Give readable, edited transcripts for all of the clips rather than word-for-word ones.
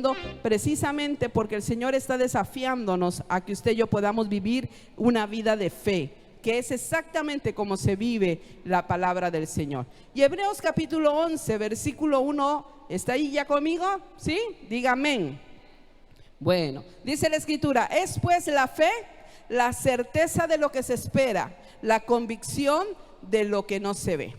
viendo precisamente porque el Señor está desafiándonos a que usted y yo podamos vivir una vida de fe, que es exactamente como se vive la palabra del Señor. Y Hebreos capítulo 11, versículo 1, ¿está ahí ya conmigo? ¿Sí? Diga amén. Bueno, dice la Escritura: es pues la fe, la certeza de lo que se espera, la convicción de lo que no se ve.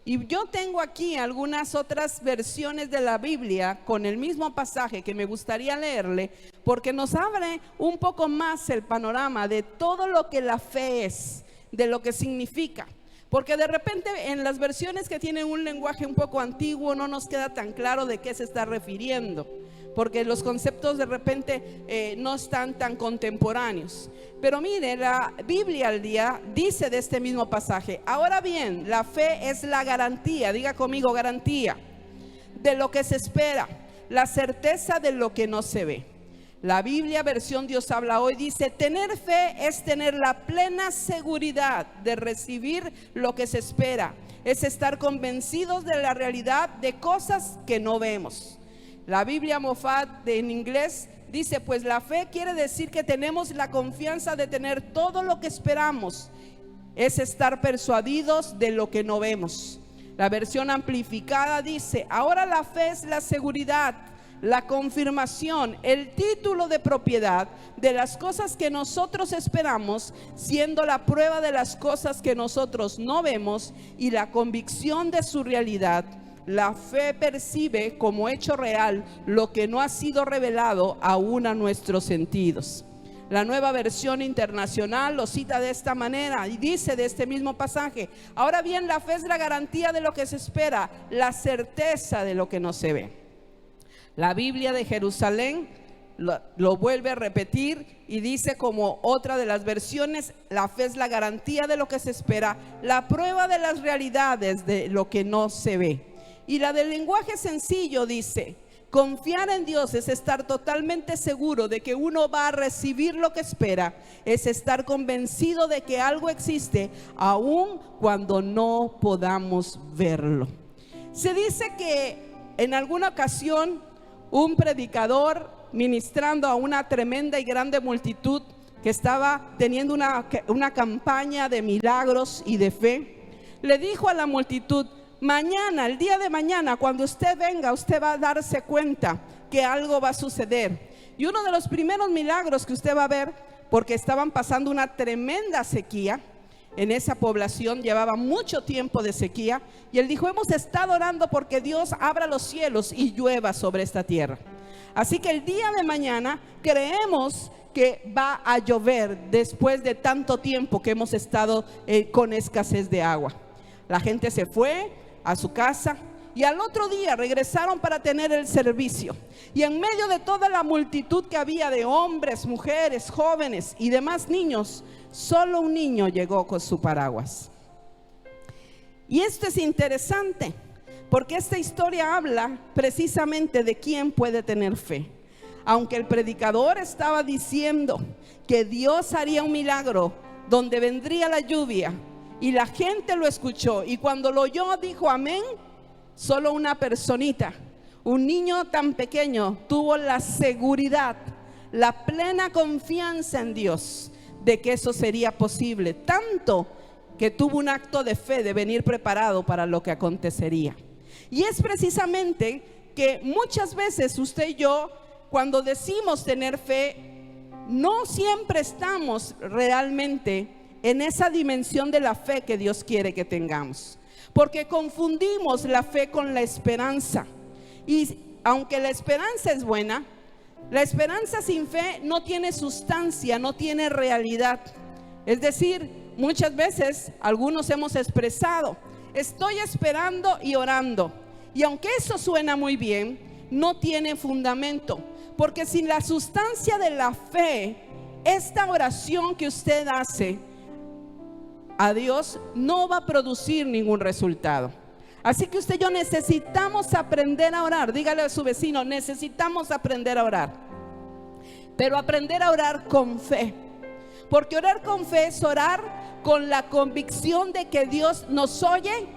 Y yo tengo aquí algunas otras versiones de la Biblia con el mismo pasaje que me gustaría leerle, porque nos abre un poco más el panorama de todo lo que la fe es, de lo que significa. Porque de repente en las versiones que tienen un lenguaje un poco antiguo no nos queda tan claro de qué se está refiriendo, porque los conceptos de repente no están tan contemporáneos. Pero mire, la Biblia al día dice de este mismo pasaje: ahora bien, la fe es la garantía, diga conmigo, garantía de lo que se espera, la certeza de lo que no se ve. La Biblia versión Dios habla hoy dice: tener fe es tener la plena seguridad de recibir lo que se espera, es estar convencidos de la realidad de cosas que no vemos. La Biblia Moffat en inglés dice: pues la fe quiere decir que tenemos la confianza de tener todo lo que esperamos, es estar persuadidos de lo que no vemos. La versión amplificada dice: ahora la fe es la seguridad, la confirmación, el título de propiedad de las cosas que nosotros esperamos, siendo la prueba de las cosas que nosotros no vemos y la convicción de su realidad. La fe percibe como hecho real lo que no ha sido revelado aún a nuestros sentidos. La Nueva Versión Internacional lo cita de esta manera y dice de este mismo pasaje: ahora bien, la fe es la garantía de lo que se espera, la certeza de lo que no se ve. La Biblia de Jerusalén lo vuelve a repetir y dice, como otra de las versiones: la fe es la garantía de lo que se espera, la prueba de las realidades de lo que no se ve. Y la del lenguaje sencillo dice: confiar en Dios es estar totalmente seguro de que uno va a recibir lo que espera, es estar convencido de que algo existe aun cuando no podamos verlo. Se dice que en alguna ocasión un predicador, ministrando a una tremenda y grande multitud que estaba teniendo una campaña de milagros y de fe, le dijo a la multitud: mañana, el día de mañana, cuando usted venga, usted va a darse cuenta que algo va a suceder. Y uno de los primeros milagros que usted va a ver, porque estaban pasando una tremenda sequía en esa población, llevaba mucho tiempo de sequía, y él dijo: hemos estado orando porque Dios abra los cielos y llueva sobre esta tierra. Así que el día de mañana creemos que va a llover después de tanto tiempo que hemos estado con escasez de agua. La gente se fue a su casa y al otro día regresaron para tener el servicio. Y en medio de toda la multitud que había de hombres, mujeres, jóvenes y demás niños, solo un niño llegó con su paraguas. Y esto es interesante, porque esta historia habla precisamente de quién puede tener fe. Aunque el predicador estaba diciendo que Dios haría un milagro donde vendría la lluvia, y la gente lo escuchó, y cuando lo oyó dijo amén, solo una personita, un niño tan pequeño, tuvo la seguridad, la plena confianza en Dios de que eso sería posible, tanto que tuvo un acto de fe de venir preparado para lo que acontecería. Y es precisamente que muchas veces usted y yo, cuando decimos tener fe, no siempre estamos realmente en esa dimensión de la fe que Dios quiere que tengamos, porque confundimos la fe con la esperanza. Y aunque la esperanza es buena, la esperanza sin fe no tiene sustancia, no tiene realidad. Es decir, muchas veces algunos hemos expresado: estoy esperando y orando, y aunque eso suena muy bien, no tiene fundamento, porque sin la sustancia de la fe, esta oración que usted hace a Dios no va a producir ningún resultado. Así que usted y yo necesitamos aprender a orar. Dígale a su vecino: necesitamos aprender a orar, pero aprender a orar con fe, porque orar con fe es orar con la convicción de que Dios nos oye,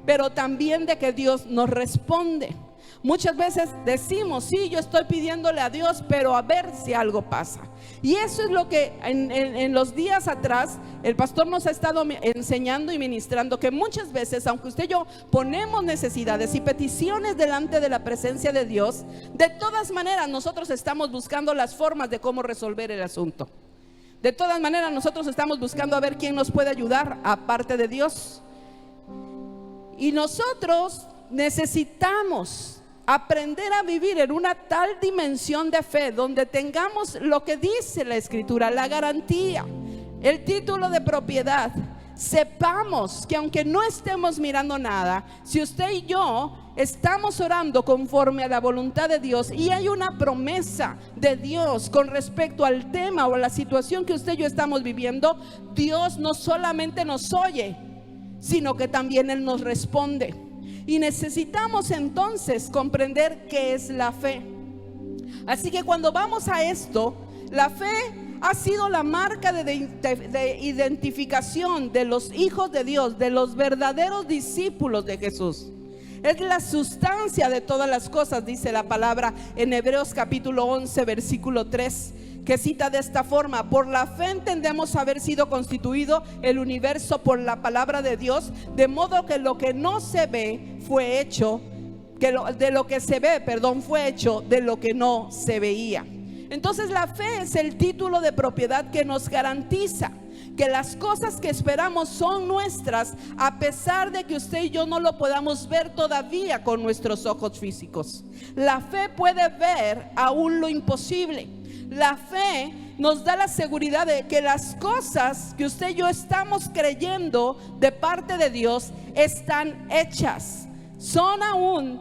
pero también de que Dios nos responde. Muchas veces decimos, sí, yo estoy pidiéndole a Dios, pero a ver si algo pasa. Y eso es lo que en los días atrás el pastor nos ha estado enseñando y ministrando, que muchas veces, aunque usted y yo ponemos necesidades y peticiones delante de la presencia de Dios, de todas maneras nosotros estamos buscando las formas de cómo resolver el asunto. De todas maneras nosotros estamos buscando a ver quién nos puede ayudar aparte de Dios. Y nosotros necesitamos aprender a vivir en una tal dimensión de fe donde tengamos lo que dice la Escritura, la garantía, el título de propiedad. Sepamos que aunque no estemos mirando nada, si usted y yo estamos orando conforme a la voluntad de Dios y hay una promesa de Dios con respecto al tema o a la situación que usted y yo estamos viviendo, Dios no solamente nos oye, sino que también Él nos responde. Y necesitamos entonces comprender qué es la fe. Así que cuando vamos a esto, la fe ha sido la marca de identificación de los hijos de Dios, de los verdaderos discípulos de Jesús. Es la sustancia de todas las cosas, dice la palabra en Hebreos capítulo 11 versículo 3, que cita de esta forma: por la fe entendemos haber sido constituido el universo por la palabra de Dios, de modo que lo que no se ve fue hecho, de lo que se ve, fue hecho de lo que no se veía. Entonces la fe es el título de propiedad que nos garantiza que las cosas que esperamos son nuestras, a pesar de que usted y yo no lo podamos ver todavía con nuestros ojos físicos. La fe puede ver aún lo imposible. La fe nos da la seguridad de que las cosas que usted y yo estamos creyendo de parte de Dios están hechas. Son aún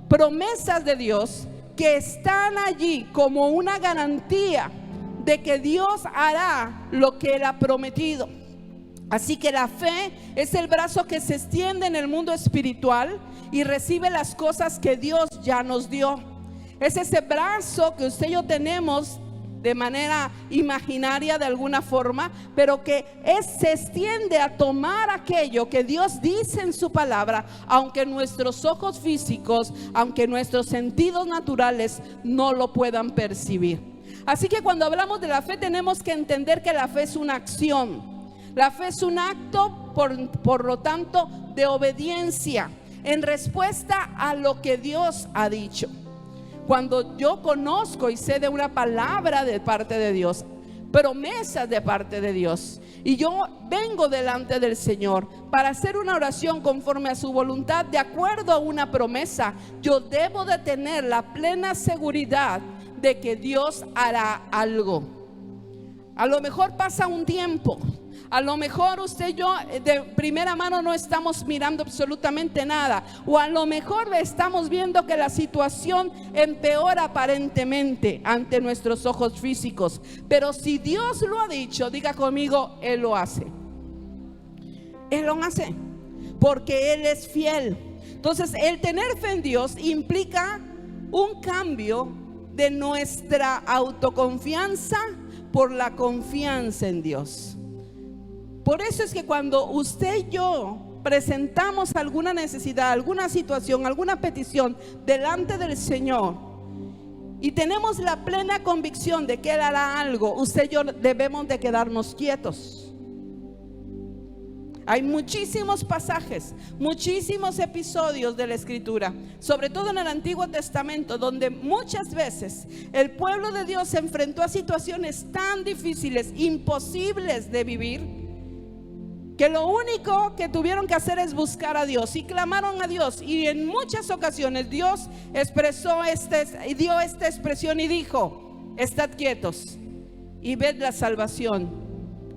promesas de Dios que están allí como una garantía de que Dios hará lo que Él ha prometido. Así que la fe es el brazo que se extiende en el mundo espiritual y recibe las cosas que Dios ya nos dio. Es ese brazo que usted y yo tenemos de manera imaginaria de alguna forma, pero que se extiende a tomar aquello que Dios dice en su palabra, aunque nuestros ojos físicos, aunque nuestros sentidos naturales no lo puedan percibir. Así que cuando hablamos de la fe tenemos que entender que la fe es una acción. La fe es un acto, por lo tanto, de obediencia en respuesta a lo que Dios ha dicho. Cuando yo conozco y sé de una palabra de parte de Dios, promesas de parte de Dios, y yo vengo delante del Señor para hacer una oración conforme a su voluntad, de acuerdo a una promesa, yo debo de tener la plena seguridad de que Dios hará algo. A lo mejor pasa un tiempo, a lo mejor usted y yo de primera mano no estamos mirando absolutamente nada, o a lo mejor estamos viendo que la situación empeora aparentemente ante nuestros ojos físicos, pero si Dios lo ha dicho, diga conmigo, Él lo hace. Él lo hace porque Él es fiel. Entonces el tener fe en Dios implica un cambio de nuestra autoconfianza por la confianza en Dios. Por eso es que cuando usted y yo presentamos alguna necesidad, alguna situación, alguna petición delante del Señor y tenemos la plena convicción de que Él hará algo, usted y yo debemos de quedarnos quietos. Hay muchísimos pasajes, muchísimos episodios de la Escritura, sobre todo en el Antiguo Testamento, donde muchas veces el pueblo de Dios se enfrentó a situaciones tan difíciles, imposibles de vivir, que lo único que tuvieron que hacer es buscar a Dios y clamaron a Dios, y en muchas ocasiones Dios dio esta expresión y dijo: estad quietos y ved la salvación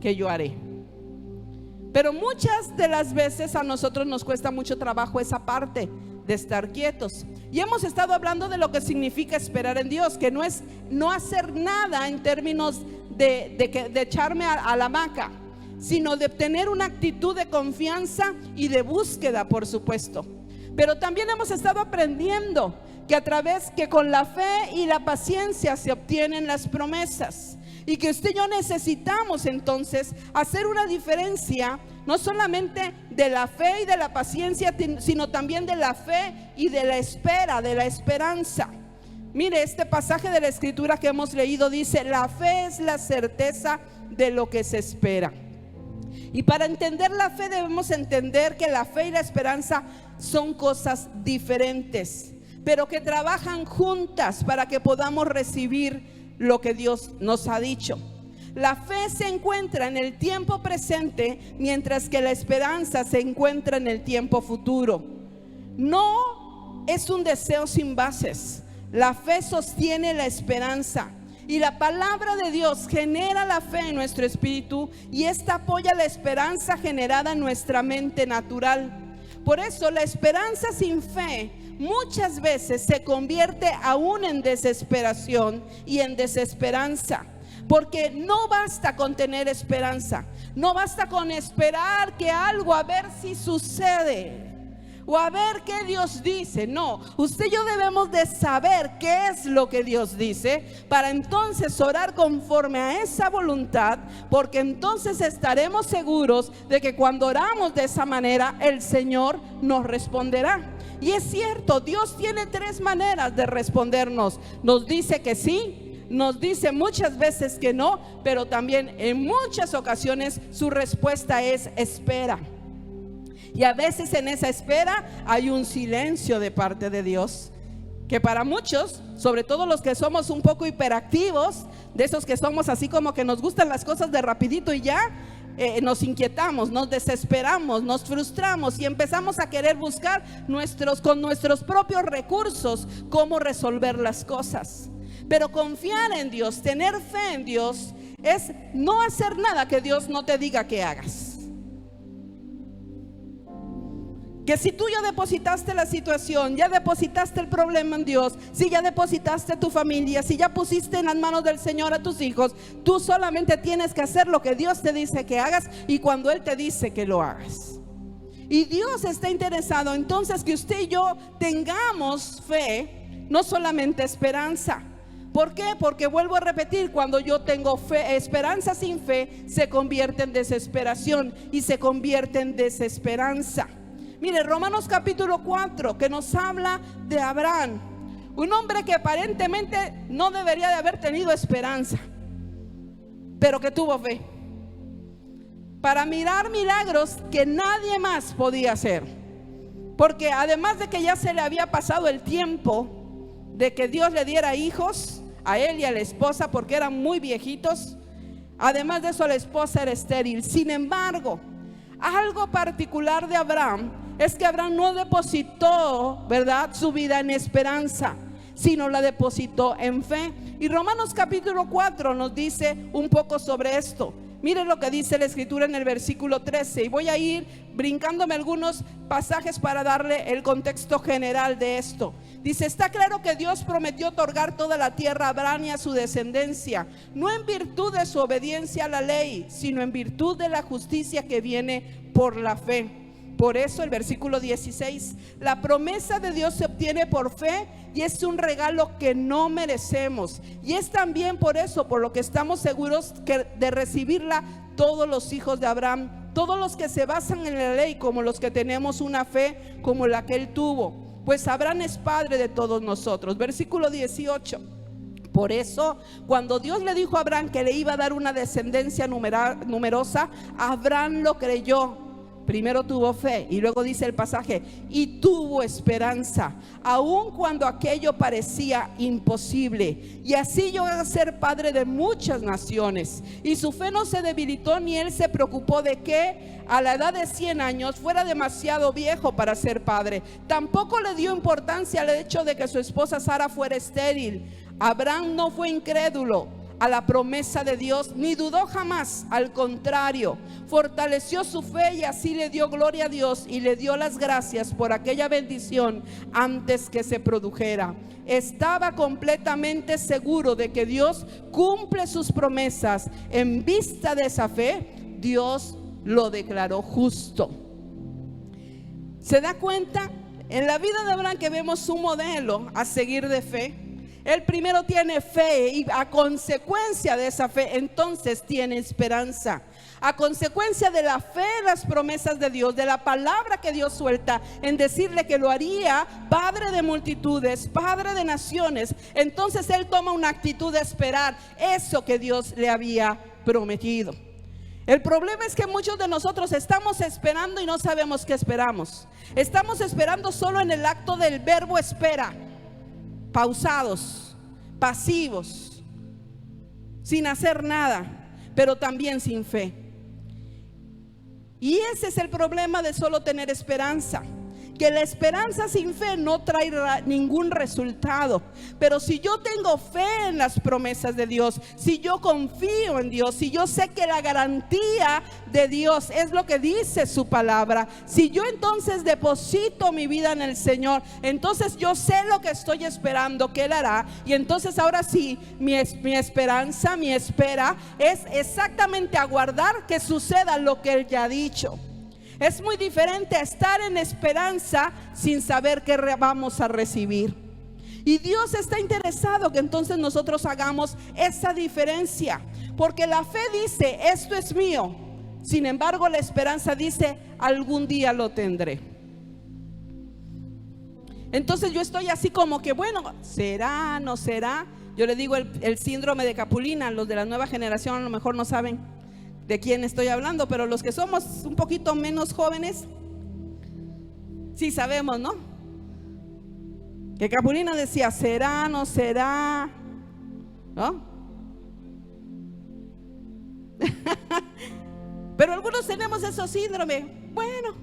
que yo haré. Pero muchas de las veces a nosotros nos cuesta mucho trabajo esa parte de estar quietos. Y hemos estado hablando de lo que significa esperar en Dios, que no es no hacer nada en términos de echarme a la hamaca, sino de tener una actitud de confianza y de búsqueda, por supuesto. Pero también hemos estado aprendiendo que con la fe y la paciencia se obtienen las promesas. Y que usted y yo necesitamos entonces hacer una diferencia, no solamente de la fe y de la paciencia, sino también de la fe y de la espera, de la esperanza. Mire, este pasaje de la escritura que hemos leído dice: la fe es la certeza de lo que se espera. Y para entender la fe debemos entender que la fe y la esperanza son cosas diferentes, pero que trabajan juntas para que podamos recibir lo que Dios nos ha dicho. La fe se encuentra en el tiempo presente, mientras que la esperanza se encuentra en el tiempo futuro. No es un deseo sin bases. La fe sostiene la esperanza, y la palabra de Dios genera la fe en nuestro espíritu, y esta apoya la esperanza generada en nuestra mente natural. Por eso la esperanza sin fe muchas veces se convierte aún en desesperación y en desesperanza, porque no basta con tener esperanza, no basta con esperar que algo a ver si sucede o a ver qué Dios dice. No, usted y yo debemos de saber qué es lo que Dios dice, para entonces orar conforme a esa voluntad, porque entonces estaremos seguros de que cuando oramos de esa manera, el Señor nos responderá. Y es cierto, Dios tiene tres maneras de respondernos. Nos dice que sí, nos dice muchas veces que no, pero también en muchas ocasiones su respuesta es espera. Y a veces en esa espera hay un silencio de parte de Dios, que para muchos, sobre todo los que somos un poco hiperactivos, de esos que somos así como que nos gustan las cosas de rapidito y ya, nos inquietamos, nos desesperamos, nos frustramos y empezamos a querer buscar con nuestros propios recursos cómo resolver las cosas. Pero confiar en Dios, tener fe en Dios, es no hacer nada que Dios no te diga que hagas. Que si tú ya depositaste la situación, ya depositaste el problema en Dios, si ya depositaste tu familia, si ya pusiste en las manos del Señor a tus hijos, tú solamente tienes que hacer lo que Dios te dice que hagas y cuando Él te dice que lo hagas. Y Dios está interesado entonces que usted y yo tengamos fe, no solamente esperanza. ¿Por qué? Porque vuelvo a repetir, cuando yo tengo fe, esperanza sin fe se convierte en desesperación y se convierte en desesperanza. Mire, Romanos capítulo 4, que nos habla de Abraham, un hombre que aparentemente no debería de haber tenido esperanza, pero que tuvo fe para mirar milagros que nadie más podía hacer. Porque además de que ya se le había pasado el tiempo de que Dios le diera hijos a él y a la esposa, porque eran muy viejitos, además de eso la esposa era estéril. Sin embargo, algo particular de Abraham es que Abraham no depositó, ¿verdad?, su vida en esperanza, sino la depositó en fe. Y Romanos capítulo 4 nos dice un poco sobre esto. Miren lo que dice la escritura en el versículo 13, y voy a ir brincándome algunos pasajes para darle el contexto general de esto. Dice: está claro que Dios prometió otorgar toda la tierra a Abraham y a su descendencia, no en virtud de su obediencia a la ley, sino en virtud de la justicia que viene por la fe. Por eso el versículo 16, la promesa de Dios se obtiene por fe y es un regalo que no merecemos. Y es también por eso por lo que estamos seguros de recibirla todos los hijos de Abraham, todos los que se basan en la ley, como los que tenemos una fe como la que él tuvo. Pues Abraham es padre de todos nosotros. Versículo 18. Por eso, cuando Dios le dijo a Abraham que le iba a dar una descendencia numerosa, Abraham lo creyó. Primero tuvo fe y luego dice el pasaje, y tuvo esperanza, aun cuando aquello parecía imposible. Y así llegó a ser padre de muchas naciones. Y su fe no se debilitó ni él se preocupó de que a la edad de 100 años fuera demasiado viejo para ser padre. Tampoco le dio importancia al hecho de que su esposa Sara fuera estéril. Abraham no fue incrédulo a la promesa de Dios, ni dudó jamás. Al contrario, fortaleció su fe y así le dio gloria a Dios y le dio las gracias por aquella bendición antes que se produjera. Estaba completamente seguro de que Dios cumple sus promesas. En vista de esa fe, Dios lo declaró justo. ¿Se da cuenta? En la vida de Abraham que vemos un modelo a seguir de fe. Él primero tiene fe y a consecuencia de esa fe, entonces tiene esperanza. A consecuencia de la fe en las promesas de Dios, de la palabra que Dios suelta en decirle que lo haría Padre de multitudes, Padre de naciones, entonces él toma una actitud de esperar eso que Dios le había prometido. El problema es que muchos de nosotros estamos esperando y no sabemos qué esperamos. Estamos esperando solo en el acto del verbo espera, pausados, pasivos, sin hacer nada, pero también sin fe. Y ese es el problema de solo tener esperanza, que la esperanza sin fe no traerá ningún resultado. Pero si yo tengo fe en las promesas de Dios, si yo confío en Dios, si yo sé que la garantía de Dios es lo que dice su palabra, si yo entonces deposito mi vida en el Señor, entonces yo sé lo que estoy esperando que Él hará. Y entonces ahora sí, mi esperanza, mi espera es exactamente aguardar que suceda lo que Él ya ha dicho. Es muy diferente a estar en esperanza sin saber qué vamos a recibir. Y Dios está interesado que entonces nosotros hagamos esa diferencia, porque la fe dice, esto es mío. Sin embargo, la esperanza dice, algún día lo tendré. Entonces yo estoy así como que, bueno, ¿será, no será? Yo le digo el síndrome de Capulina. Los de la nueva generación a lo mejor no saben de quién estoy hablando, pero los que somos un poquito menos jóvenes sí sabemos, ¿no? Que Capulina decía, ¿será, no será? ¿No? Pero algunos tenemos esos síndromes. Bueno,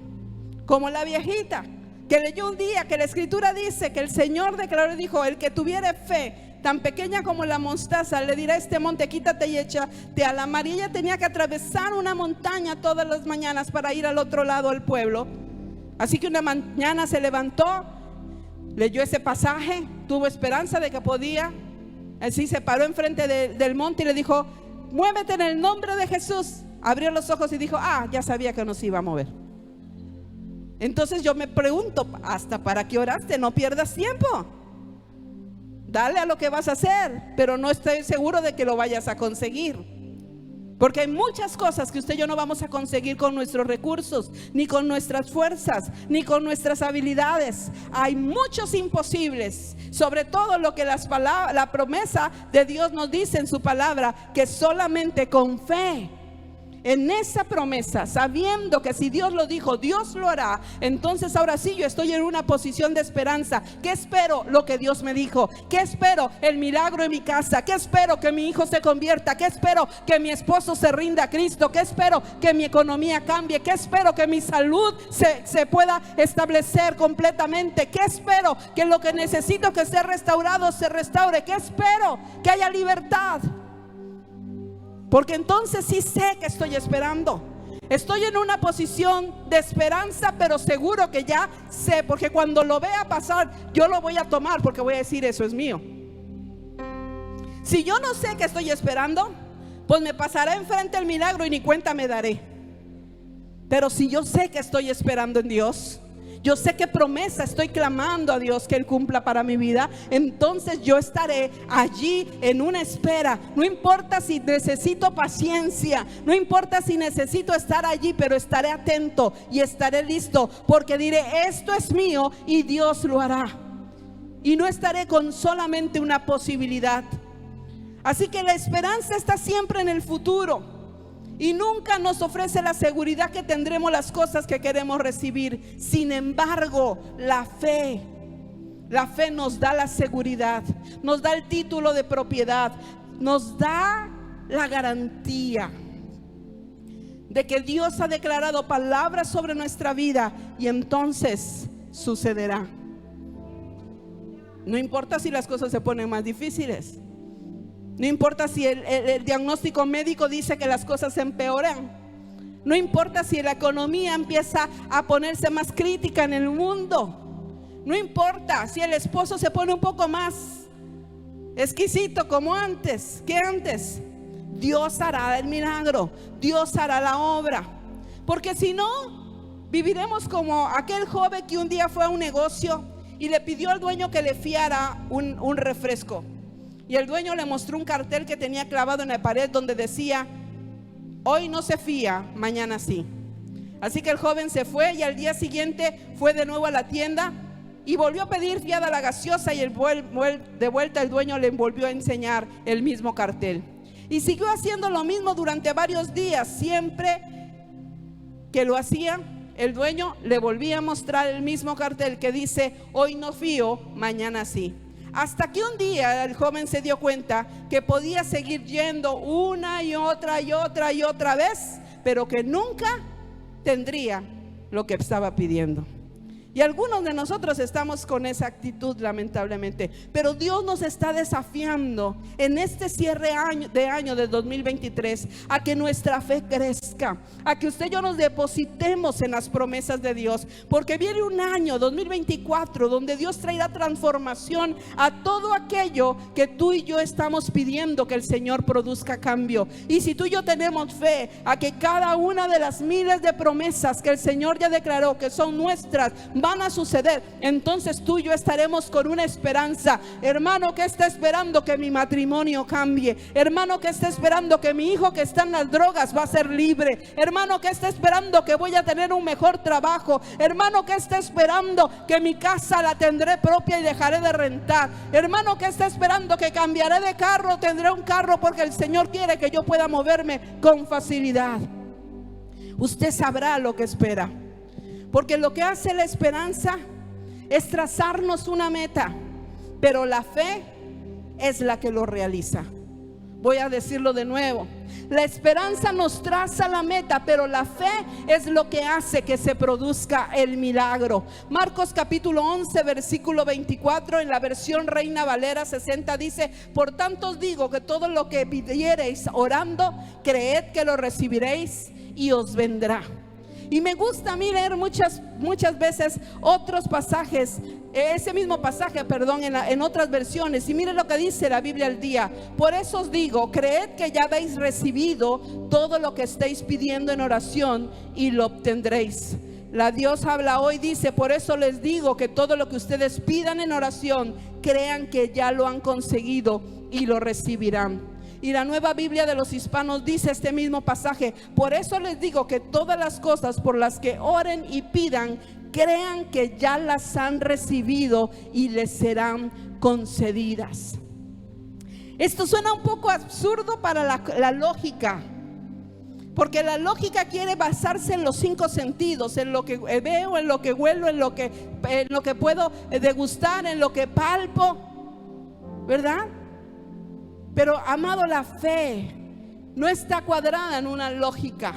como la viejita que leyó un día que la escritura dice que el Señor declaró y dijo, el que tuviere fe tan pequeña como la mostaza, le dirá a este monte, quítate y échate a la mar. Y ella tenía que atravesar una montaña todas las mañanas para ir al otro lado del pueblo. Así que una mañana se levantó, leyó ese pasaje, tuvo esperanza de que podía. Así se paró enfrente del monte y le dijo, muévete en el nombre de Jesús. Abrió los ojos y dijo, ya sabía que nos iba a mover. Entonces yo me pregunto, ¿hasta para qué oraste? No pierdas tiempo. Dale a lo que vas a hacer, pero no estoy seguro de que lo vayas a conseguir. Porque hay muchas cosas que usted y yo no vamos a conseguir con nuestros recursos, ni con nuestras fuerzas, ni con nuestras habilidades. Hay muchos imposibles, sobre todo lo que la promesa de Dios nos dice en su palabra, que solamente con fe en esa promesa, sabiendo que si Dios lo dijo, Dios lo hará, entonces ahora sí yo estoy en una posición de esperanza. ¿Qué espero? Lo que Dios me dijo. ¿Qué espero? El milagro en mi casa. ¿Qué espero? Que mi hijo se convierta. ¿Qué espero? Que mi esposo se rinda a Cristo. ¿Qué espero? Que mi economía cambie. ¿Qué espero? Que mi salud se pueda establecer completamente. ¿Qué espero? Que lo que necesito que esté restaurado se restaure. ¿Qué espero? Que haya libertad. Porque entonces sí sé que estoy esperando. Estoy en una posición de esperanza, pero seguro que ya sé, porque cuando lo vea pasar, yo lo voy a tomar, porque voy a decir, eso es mío. Si yo no sé que estoy esperando, pues me pasará enfrente el milagro y ni cuenta me daré. Pero si yo sé que estoy esperando en Dios, yo sé qué promesa estoy clamando a Dios que Él cumpla para mi vida, entonces yo estaré allí en una espera. No importa si necesito paciencia, no importa si necesito estar allí, pero estaré atento y estaré listo, porque diré, esto es mío y Dios lo hará. Y no estaré con solamente una posibilidad. Así que la esperanza está siempre en el futuro. Y nunca nos ofrece la seguridad que tendremos las cosas que queremos recibir. Sin embargo, la fe nos da la seguridad, nos da el título de propiedad, nos da la garantía de que Dios ha declarado palabras sobre nuestra vida y entonces sucederá. No importa si las cosas se ponen más difíciles. No importa si el diagnóstico médico dice que las cosas se empeoran. No importa si la economía empieza a ponerse más crítica en el mundo. No importa si el esposo se pone un poco más exquisito como antes, que antes. Dios hará el milagro, Dios hará la obra. Porque si no, viviremos como aquel joven que un día fue a un negocio y le pidió al dueño que le fiara un refresco. Y el dueño le mostró un cartel que tenía clavado en la pared donde decía: hoy no se fía, mañana sí. Así que el joven se fue y al día siguiente fue de nuevo a la tienda y volvió a pedir fiada la gaseosa, y de vuelta el dueño le volvió a enseñar el mismo cartel. Y siguió haciendo lo mismo durante varios días. Siempre que lo hacía, el dueño le volvía a mostrar el mismo cartel que dice: hoy no fío, mañana sí. Hasta que un día el joven se dio cuenta que podía seguir yendo una y otra y otra y otra vez, pero que nunca tendría lo que estaba pidiendo. Y algunos de nosotros estamos con esa actitud, lamentablemente. Pero Dios nos está desafiando en este cierre de año de 2023 a que nuestra fe crezca, a que usted y yo nos depositemos en las promesas de Dios, porque viene un año 2024 donde Dios traerá transformación a todo aquello que tú y yo estamos pidiendo que el Señor produzca cambio. Y si tú y yo tenemos fe a que cada una de las miles de promesas que el Señor ya declaró que son nuestras van a suceder, entonces tú y yo estaremos con una esperanza. Hermano que está esperando que mi matrimonio cambie, hermano que está esperando que mi hijo que está en las drogas va a ser libre, hermano que está esperando que voy a tener un mejor trabajo, hermano que está esperando que mi casa la tendré propia y dejaré de rentar, hermano que está esperando que cambiaré de carro, tendré un carro porque el Señor quiere que yo pueda moverme con facilidad. Usted sabrá lo que espera, porque lo que hace la esperanza es trazarnos una meta, pero la fe es la que lo realiza. Voy a decirlo de nuevo: la esperanza nos traza la meta, pero la fe es lo que hace que se produzca el milagro. Marcos capítulo 11 versículo 24, en la versión Reina Valera 60 dice: por tanto os digo que todo lo que pidiereis orando, creed que lo recibiréis y os vendrá. Y me gusta a mí leer muchas veces otros pasajes, ese mismo pasaje, perdón, en otras versiones. Y mire lo que dice la Biblia al día: por eso os digo, creed que ya habéis recibido todo lo que estéis pidiendo en oración y lo obtendréis. La Dios habla hoy, dice: por eso les digo que todo lo que ustedes pidan en oración, crean que ya lo han conseguido y lo recibirán. Y la Nueva Biblia de los Hispanos dice este mismo pasaje: por eso les digo que todas las cosas por las que oren y pidan, crean que ya las han recibido y les serán concedidas. Esto suena un poco absurdo para la lógica, porque la lógica quiere basarse en los 5 sentidos: en lo que veo, en lo que huelo, en lo que puedo degustar, en lo que palpo, ¿verdad? Pero amado, la fe no está cuadrada en una lógica,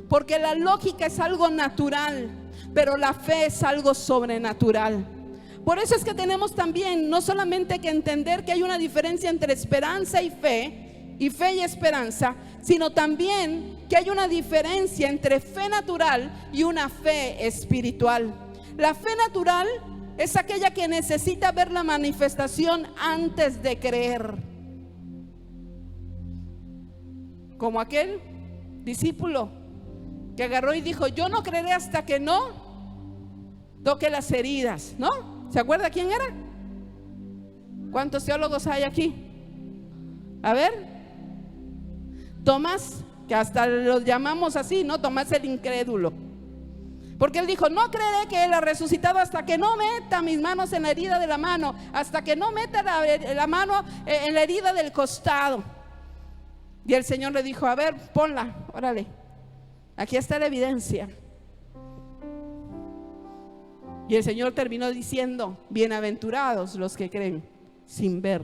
porque la lógica es algo natural, pero la fe es algo sobrenatural. Por eso es que tenemos también no solamente que entender que hay una diferencia entre esperanza y fe y esperanza, sino también que hay una diferencia entre fe natural y una fe espiritual. La fe natural es aquella que necesita ver la manifestación antes de creer, como aquel discípulo que agarró y dijo: yo no creeré hasta que no toque las heridas, ¿no? ¿Se acuerda quién era? ¿Cuántos teólogos hay aquí? A ver, Tomás, que hasta los llamamos así, ¿no? Tomás el incrédulo, porque él dijo: no creeré que él ha resucitado hasta que no meta mis manos en la herida de la mano, hasta que no meta la mano en la herida del costado. Y el Señor le dijo: a ver, ponla, órale, aquí está la evidencia. Y el Señor terminó diciendo: bienaventurados los que creen sin ver.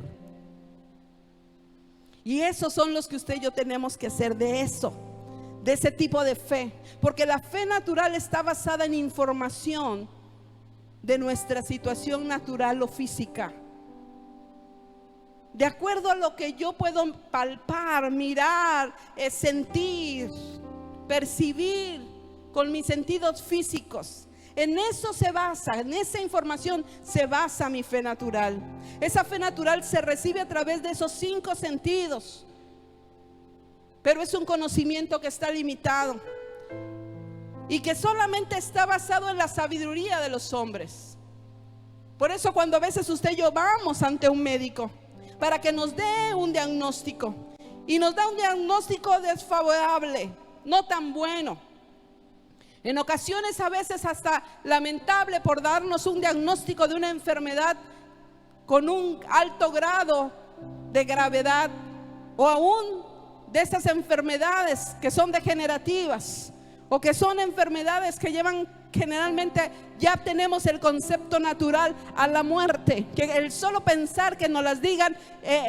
Y esos son los que usted y yo tenemos que hacer, de ese tipo de fe, porque la fe natural está basada en información de nuestra situación natural o física, de acuerdo a lo que yo puedo palpar, mirar, sentir, percibir con mis sentidos físicos. En eso se basa, en esa información se basa mi fe natural. Esa fe natural se recibe a través de esos 5 sentidos, pero es un conocimiento que está limitado y que solamente está basado en la sabiduría de los hombres. Por eso cuando a veces usted y yo vamos ante un médico para que nos dé un diagnóstico, y nos da un diagnóstico desfavorable, no tan bueno, en ocasiones a veces hasta lamentable, por darnos un diagnóstico de una enfermedad con un alto grado de gravedad, o aún de estas enfermedades que son degenerativas, o que son enfermedades que llevan generalmente, ya tenemos el concepto natural a la muerte, que el solo pensar que nos las digan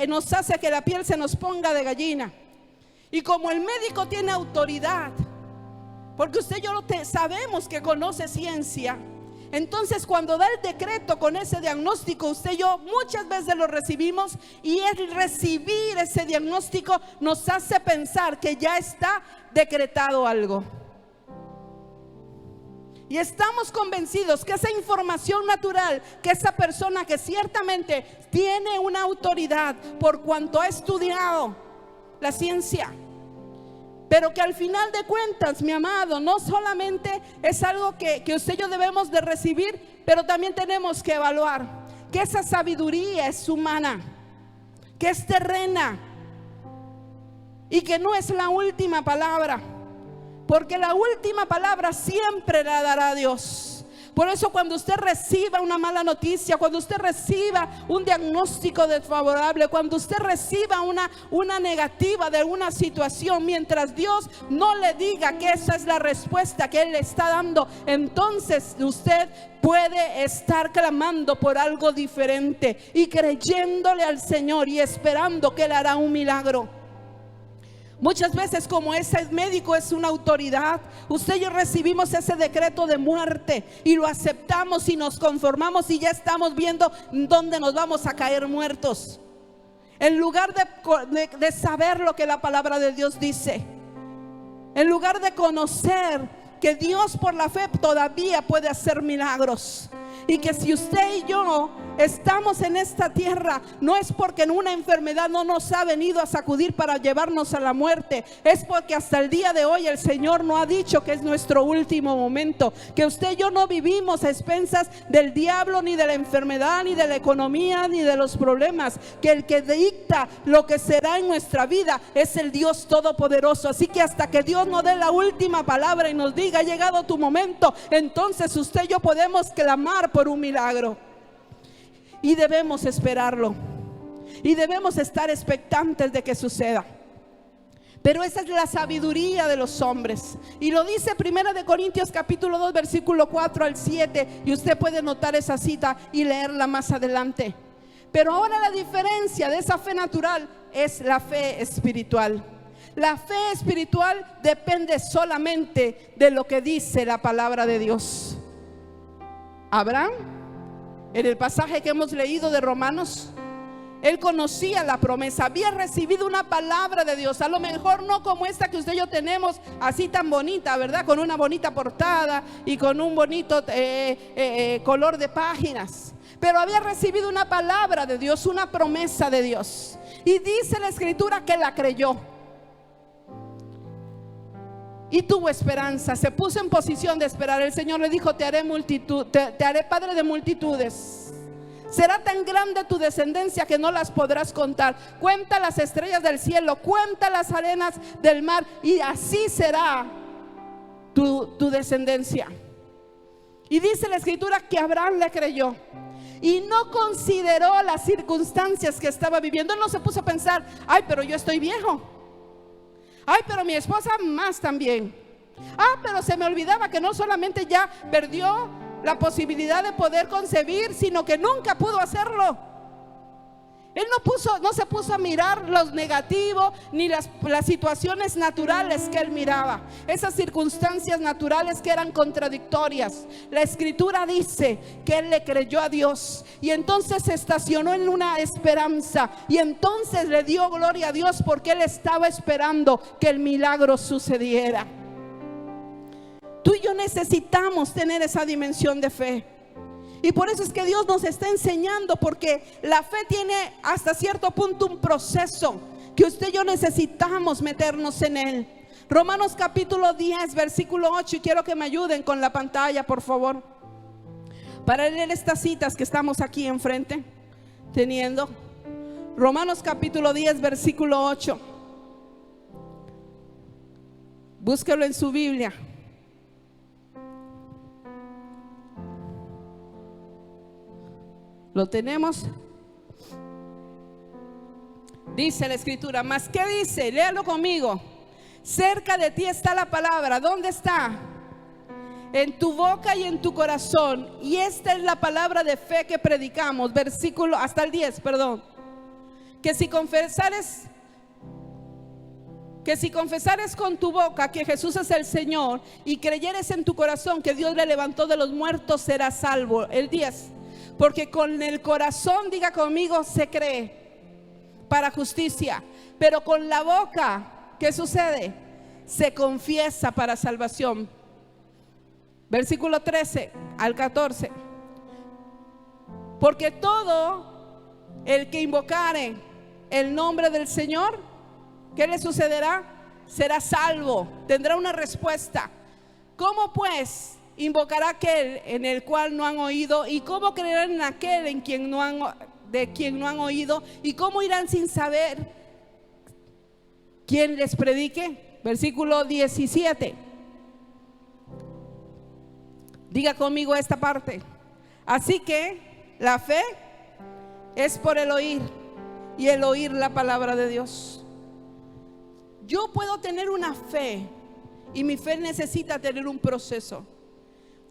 nos hace que la piel se nos ponga de gallina. Y como el médico tiene autoridad, porque usted y yo sabemos que conoce ciencia, entonces cuando da el decreto con ese diagnóstico, usted y yo muchas veces lo recibimos, y el recibir ese diagnóstico nos hace pensar que ya está decretado algo. Y estamos convencidos que esa información natural, que esa persona que ciertamente tiene una autoridad por cuanto ha estudiado la ciencia, pero que al final de cuentas, mi amado, no solamente es algo que usted y yo debemos de recibir, pero también tenemos que evaluar que esa sabiduría es humana, que es terrena, y que no es la última palabra, porque la última palabra siempre la dará Dios. Por eso cuando usted reciba una mala noticia, cuando usted reciba un diagnóstico desfavorable, cuando usted reciba una negativa de una situación, mientras Dios no le diga que esa es la respuesta que Él le está dando, entonces usted puede estar clamando por algo diferente y creyéndole al Señor y esperando que Él hará un milagro. Muchas veces, como ese médico es una autoridad, usted y yo recibimos ese decreto de muerte y lo aceptamos y nos conformamos, y ya estamos viendo dónde nos vamos a caer muertos, en lugar de saber lo que la palabra de Dios dice, en lugar de conocer que Dios por la fe todavía puede hacer milagros. Y que si usted y yo estamos en esta tierra, no es porque en una enfermedad no nos ha venido a sacudir para llevarnos a la muerte, es porque hasta el día de hoy el Señor no ha dicho que es nuestro último momento, que usted y yo no vivimos a expensas del diablo, ni de la enfermedad, ni de la economía, ni de los problemas, que el que dicta lo que será en nuestra vida es el Dios Todopoderoso. Así que hasta que Dios nos dé la última palabra y nos diga: ha llegado tu momento, entonces usted y yo podemos clamar por un milagro, y debemos esperarlo, y debemos estar expectantes de que suceda. Pero esa es la sabiduría de los hombres, y lo dice 1 Corintios capítulo 2 versículo 4 al 7, y usted puede notar esa cita y leerla más adelante. Pero ahora la diferencia de esa fe natural es la fe espiritual. La fe espiritual depende solamente de lo que dice la palabra de Dios. Abraham, en el pasaje que hemos leído de Romanos, él conocía la promesa, había recibido una palabra de Dios, a lo mejor no como esta que usted y yo tenemos, así tan bonita, ¿verdad? Con una bonita portada y con un bonito color de páginas, pero había recibido una palabra de Dios, una promesa de Dios, y dice la escritura que la creyó y tuvo esperanza, se puso en posición de esperar. El Señor le dijo: te haré padre de multitudes, será tan grande tu descendencia que no las podrás contar. Cuenta las estrellas del cielo, cuenta las arenas del mar, y así será tu descendencia. Y dice la escritura que Abraham le creyó y no consideró las circunstancias que estaba viviendo. Él no se puso a pensar: ay, pero yo estoy viejo, ay, pero mi esposa más también, pero se me olvidaba que no solamente ya perdió la posibilidad de poder concebir, sino que nunca pudo hacerlo. Él no se puso a mirar los negativos ni las situaciones naturales que él miraba, esas circunstancias naturales que eran contradictorias. La escritura dice que él le creyó a Dios, y entonces se estacionó en una esperanza, y entonces le dio gloria a Dios porque él estaba esperando que el milagro sucediera. Tú y yo necesitamos tener esa dimensión de fe. Y por eso es que Dios nos está enseñando, porque la fe tiene hasta cierto punto un proceso que usted y yo necesitamos meternos en él. Romanos capítulo 10 versículo 8, y quiero que me ayuden con la pantalla, por favor. para leer estas citas que estamos aquí enfrente teniendo. Romanos capítulo 10, versículo 8. Búsquelo en su Biblia. ¿Lo tenemos? Dice la escritura, ¿mas qué dice? Léalo conmigo. Cerca de ti está la palabra. ¿Dónde está? En tu boca y en tu corazón. Y esta es la palabra de fe que predicamos. Versículo hasta el 10, perdón. Que si confesares con tu boca que Jesús es el Señor y creyeres en tu corazón que Dios le levantó de los muertos, serás salvo. El 10. Porque con el corazón, diga conmigo, se cree para justicia, pero con la boca, ¿qué sucede? Se confiesa para salvación. Versículo 13 al 14. Porque todo el que invocare el nombre del Señor, ¿qué le sucederá? Será salvo, tendrá una respuesta. ¿Cómo pues invocará aquel en el cual no han oído? ¿Y cómo creerán en aquel de quien no han oído? ¿Y cómo irán sin saber quien les predique? Versículo 17. Diga conmigo esta parte. Así que la fe es por el oír, y el oír la palabra de Dios. Yo puedo tener una fe, y mi fe necesita tener un proceso.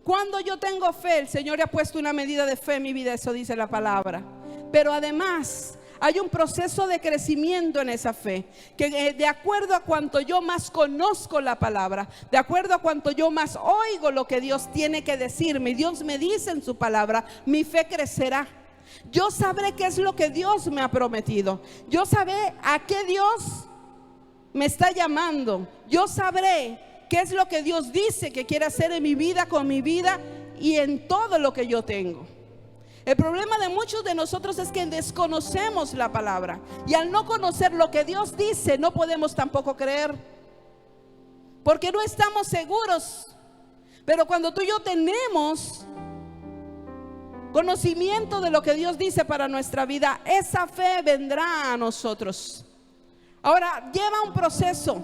Cuando yo tengo fe, el Señor ha puesto una medida de fe en mi vida, eso dice la palabra. Pero además hay un proceso de crecimiento en esa fe, que de acuerdo a cuanto yo más conozco la palabra, de acuerdo a cuanto yo más oigo lo que Dios tiene que decirme, Dios me dice en su palabra, mi fe crecerá. Yo sabré qué es lo que Dios me ha prometido. Yo sabré a qué Dios me está llamando. Yo sabré qué es lo que Dios dice que quiere hacer en mi vida, con mi vida y en todo lo que yo tengo. El problema de muchos de nosotros es que desconocemos la palabra, y al no conocer lo que Dios dice, no podemos tampoco creer, porque no estamos seguros. Pero cuando tú y yo tenemos conocimiento de lo que Dios dice para nuestra vida, esa fe vendrá a nosotros. Ahora, lleva un proceso.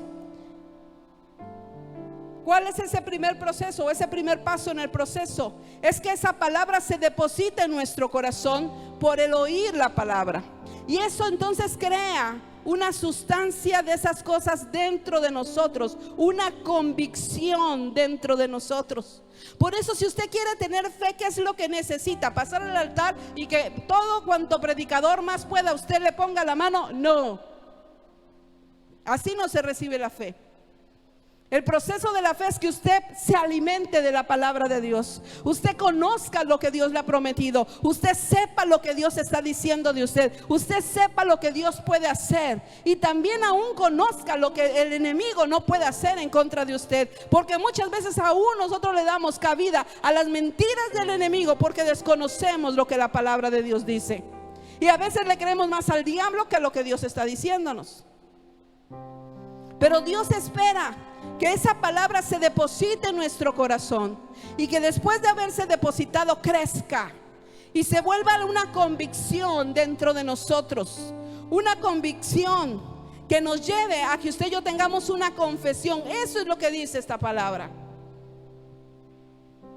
¿Cuál es ese primer proceso? Ese primer paso en el proceso es que esa palabra se deposita en nuestro corazón por el oír la palabra. Y eso entonces crea una sustancia de esas cosas dentro de nosotros, una convicción dentro de nosotros. Por eso, si usted quiere tener fe, ¿qué es lo que necesita? ¿Pasar al altar y que todo cuanto predicador más pueda usted le ponga la mano? No. Así no se recibe la fe. El proceso de la fe es que usted se alimente de la palabra de Dios. Usted conozca lo que Dios le ha prometido. Usted sepa lo que Dios está diciendo de usted. Usted sepa lo que Dios puede hacer. Y también aún conozca lo que el enemigo no puede hacer en contra de usted. Porque muchas veces aún nosotros le damos cabida a las mentiras del enemigo, porque desconocemos lo que la palabra de Dios dice. Y a veces le creemos más al diablo que a lo que Dios está diciéndonos. Pero Dios espera que esa palabra se deposite en nuestro corazón, y que después de haberse depositado crezca y se vuelva una convicción dentro de nosotros. Una convicción que nos lleve a que usted y yo tengamos una confesión. Eso es lo que dice esta palabra.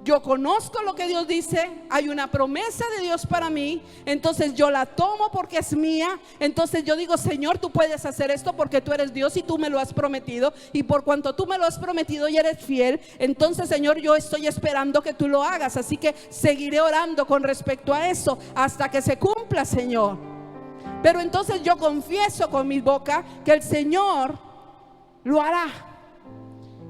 Yo conozco lo que Dios dice, hay una promesa de Dios para mí, entonces yo la tomo porque es mía. Entonces yo digo, Señor, tú puedes hacer esto porque tú eres Dios y tú me lo has prometido, y por cuanto tú me lo has prometido y eres fiel, entonces, Señor, yo estoy esperando que tú lo hagas. Así que seguiré orando con respecto a eso hasta que se cumpla, Señor. Pero entonces yo confieso con mi boca que el Señor lo hará.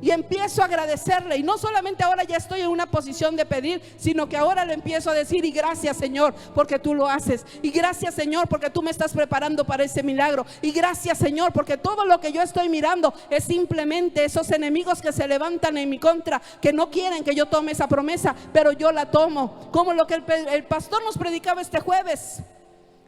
Y empiezo a agradecerle, y no solamente ahora ya estoy en una posición de pedir, sino que ahora le empiezo a decir, y gracias, Señor, porque tú lo haces, y gracias, Señor, porque tú me estás preparando para ese milagro, y gracias, Señor, porque todo lo que yo estoy mirando es simplemente esos enemigos que se levantan en mi contra, que no quieren que yo tome esa promesa, pero yo la tomo, como lo que el pastor nos predicaba este jueves.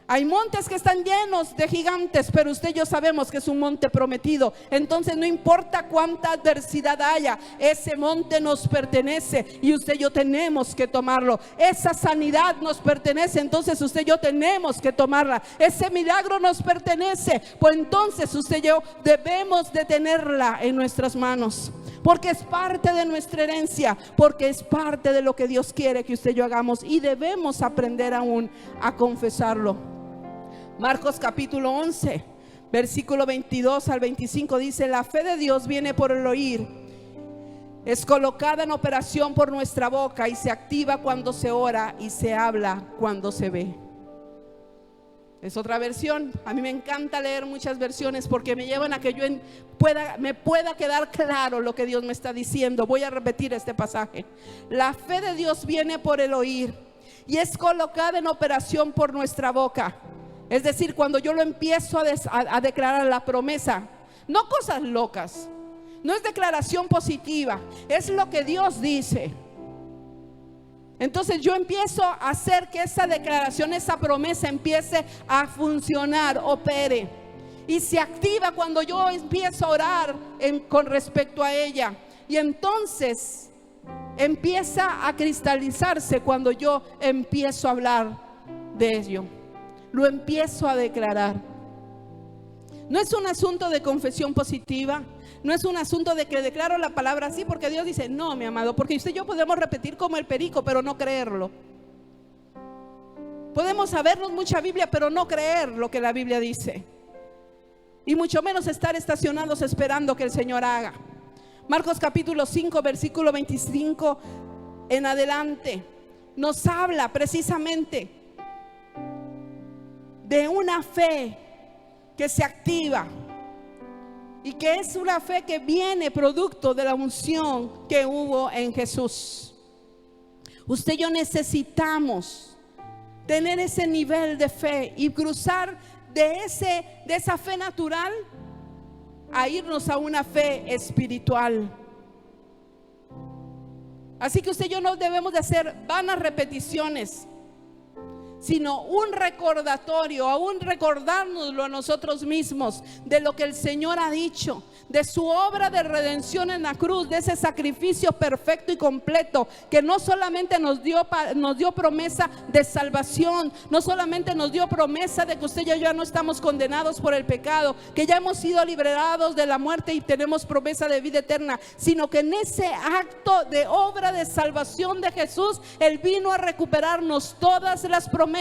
Hay montes que están llenos de gigantes, pero usted y yo sabemos que es un monte prometido. Entonces no importa cuánta adversidad haya, ese monte nos pertenece y usted y yo tenemos que tomarlo. Esa sanidad nos pertenece, entonces usted y yo tenemos que tomarla. Ese milagro nos pertenece, pues entonces usted y yo debemos de tenerla en nuestras manos, porque es parte de nuestra herencia, porque es parte de lo que Dios quiere que usted y yo hagamos, y debemos aprender aún a confesarlo. Marcos capítulo 11, versículo 22 al 25 dice: la fe de Dios viene por el oír, es colocada en operación por nuestra boca y se activa cuando se ora y se habla cuando se ve. Es otra versión. A mí me encanta leer muchas versiones porque me llevan a que yo me pueda quedar claro lo que Dios me está diciendo. Voy a repetir este pasaje. La fe de Dios viene por el oír y es colocada en operación por nuestra boca. Es decir, cuando yo lo empiezo a declarar la promesa, no cosas locas, no es declaración positiva, es lo que Dios dice. Entonces yo empiezo a hacer que esa declaración, esa promesa empiece a funcionar, opere, y se activa cuando yo empiezo a orar con respecto a ella, y entonces empieza a cristalizarse cuando yo empiezo a hablar de ello, lo empiezo a declarar. No es un asunto de confesión positiva, no es un asunto de que declaro la palabra así porque Dios dice. No, mi amado, porque usted y yo podemos repetir como el perico, pero no creerlo. Podemos sabernos mucha Biblia, pero no creer lo que la Biblia dice, y mucho menos estar estacionados esperando que el Señor haga. Marcos capítulo 5, versículo 25 en adelante nos habla precisamente de una fe que se activa, y que es una fe que viene producto de la unción que hubo en Jesús. Usted y yo necesitamos tener ese nivel de fe y cruzar de esa fe natural a irnos a una fe espiritual. Así que usted y yo no debemos de hacer vanas repeticiones, sino un recordatorio, aún recordárnoslo a nosotros mismos de lo que el Señor ha dicho, de su obra de redención en la cruz, de ese sacrificio perfecto y completo, que no solamente nos dio promesa de salvación, no solamente nos dio promesa de que usted y yo ya no estamos condenados por el pecado, que ya hemos sido liberados de la muerte y tenemos promesa de vida eterna, sino que en ese acto de obra de salvación de Jesús, Él vino a recuperarnos todas las promesas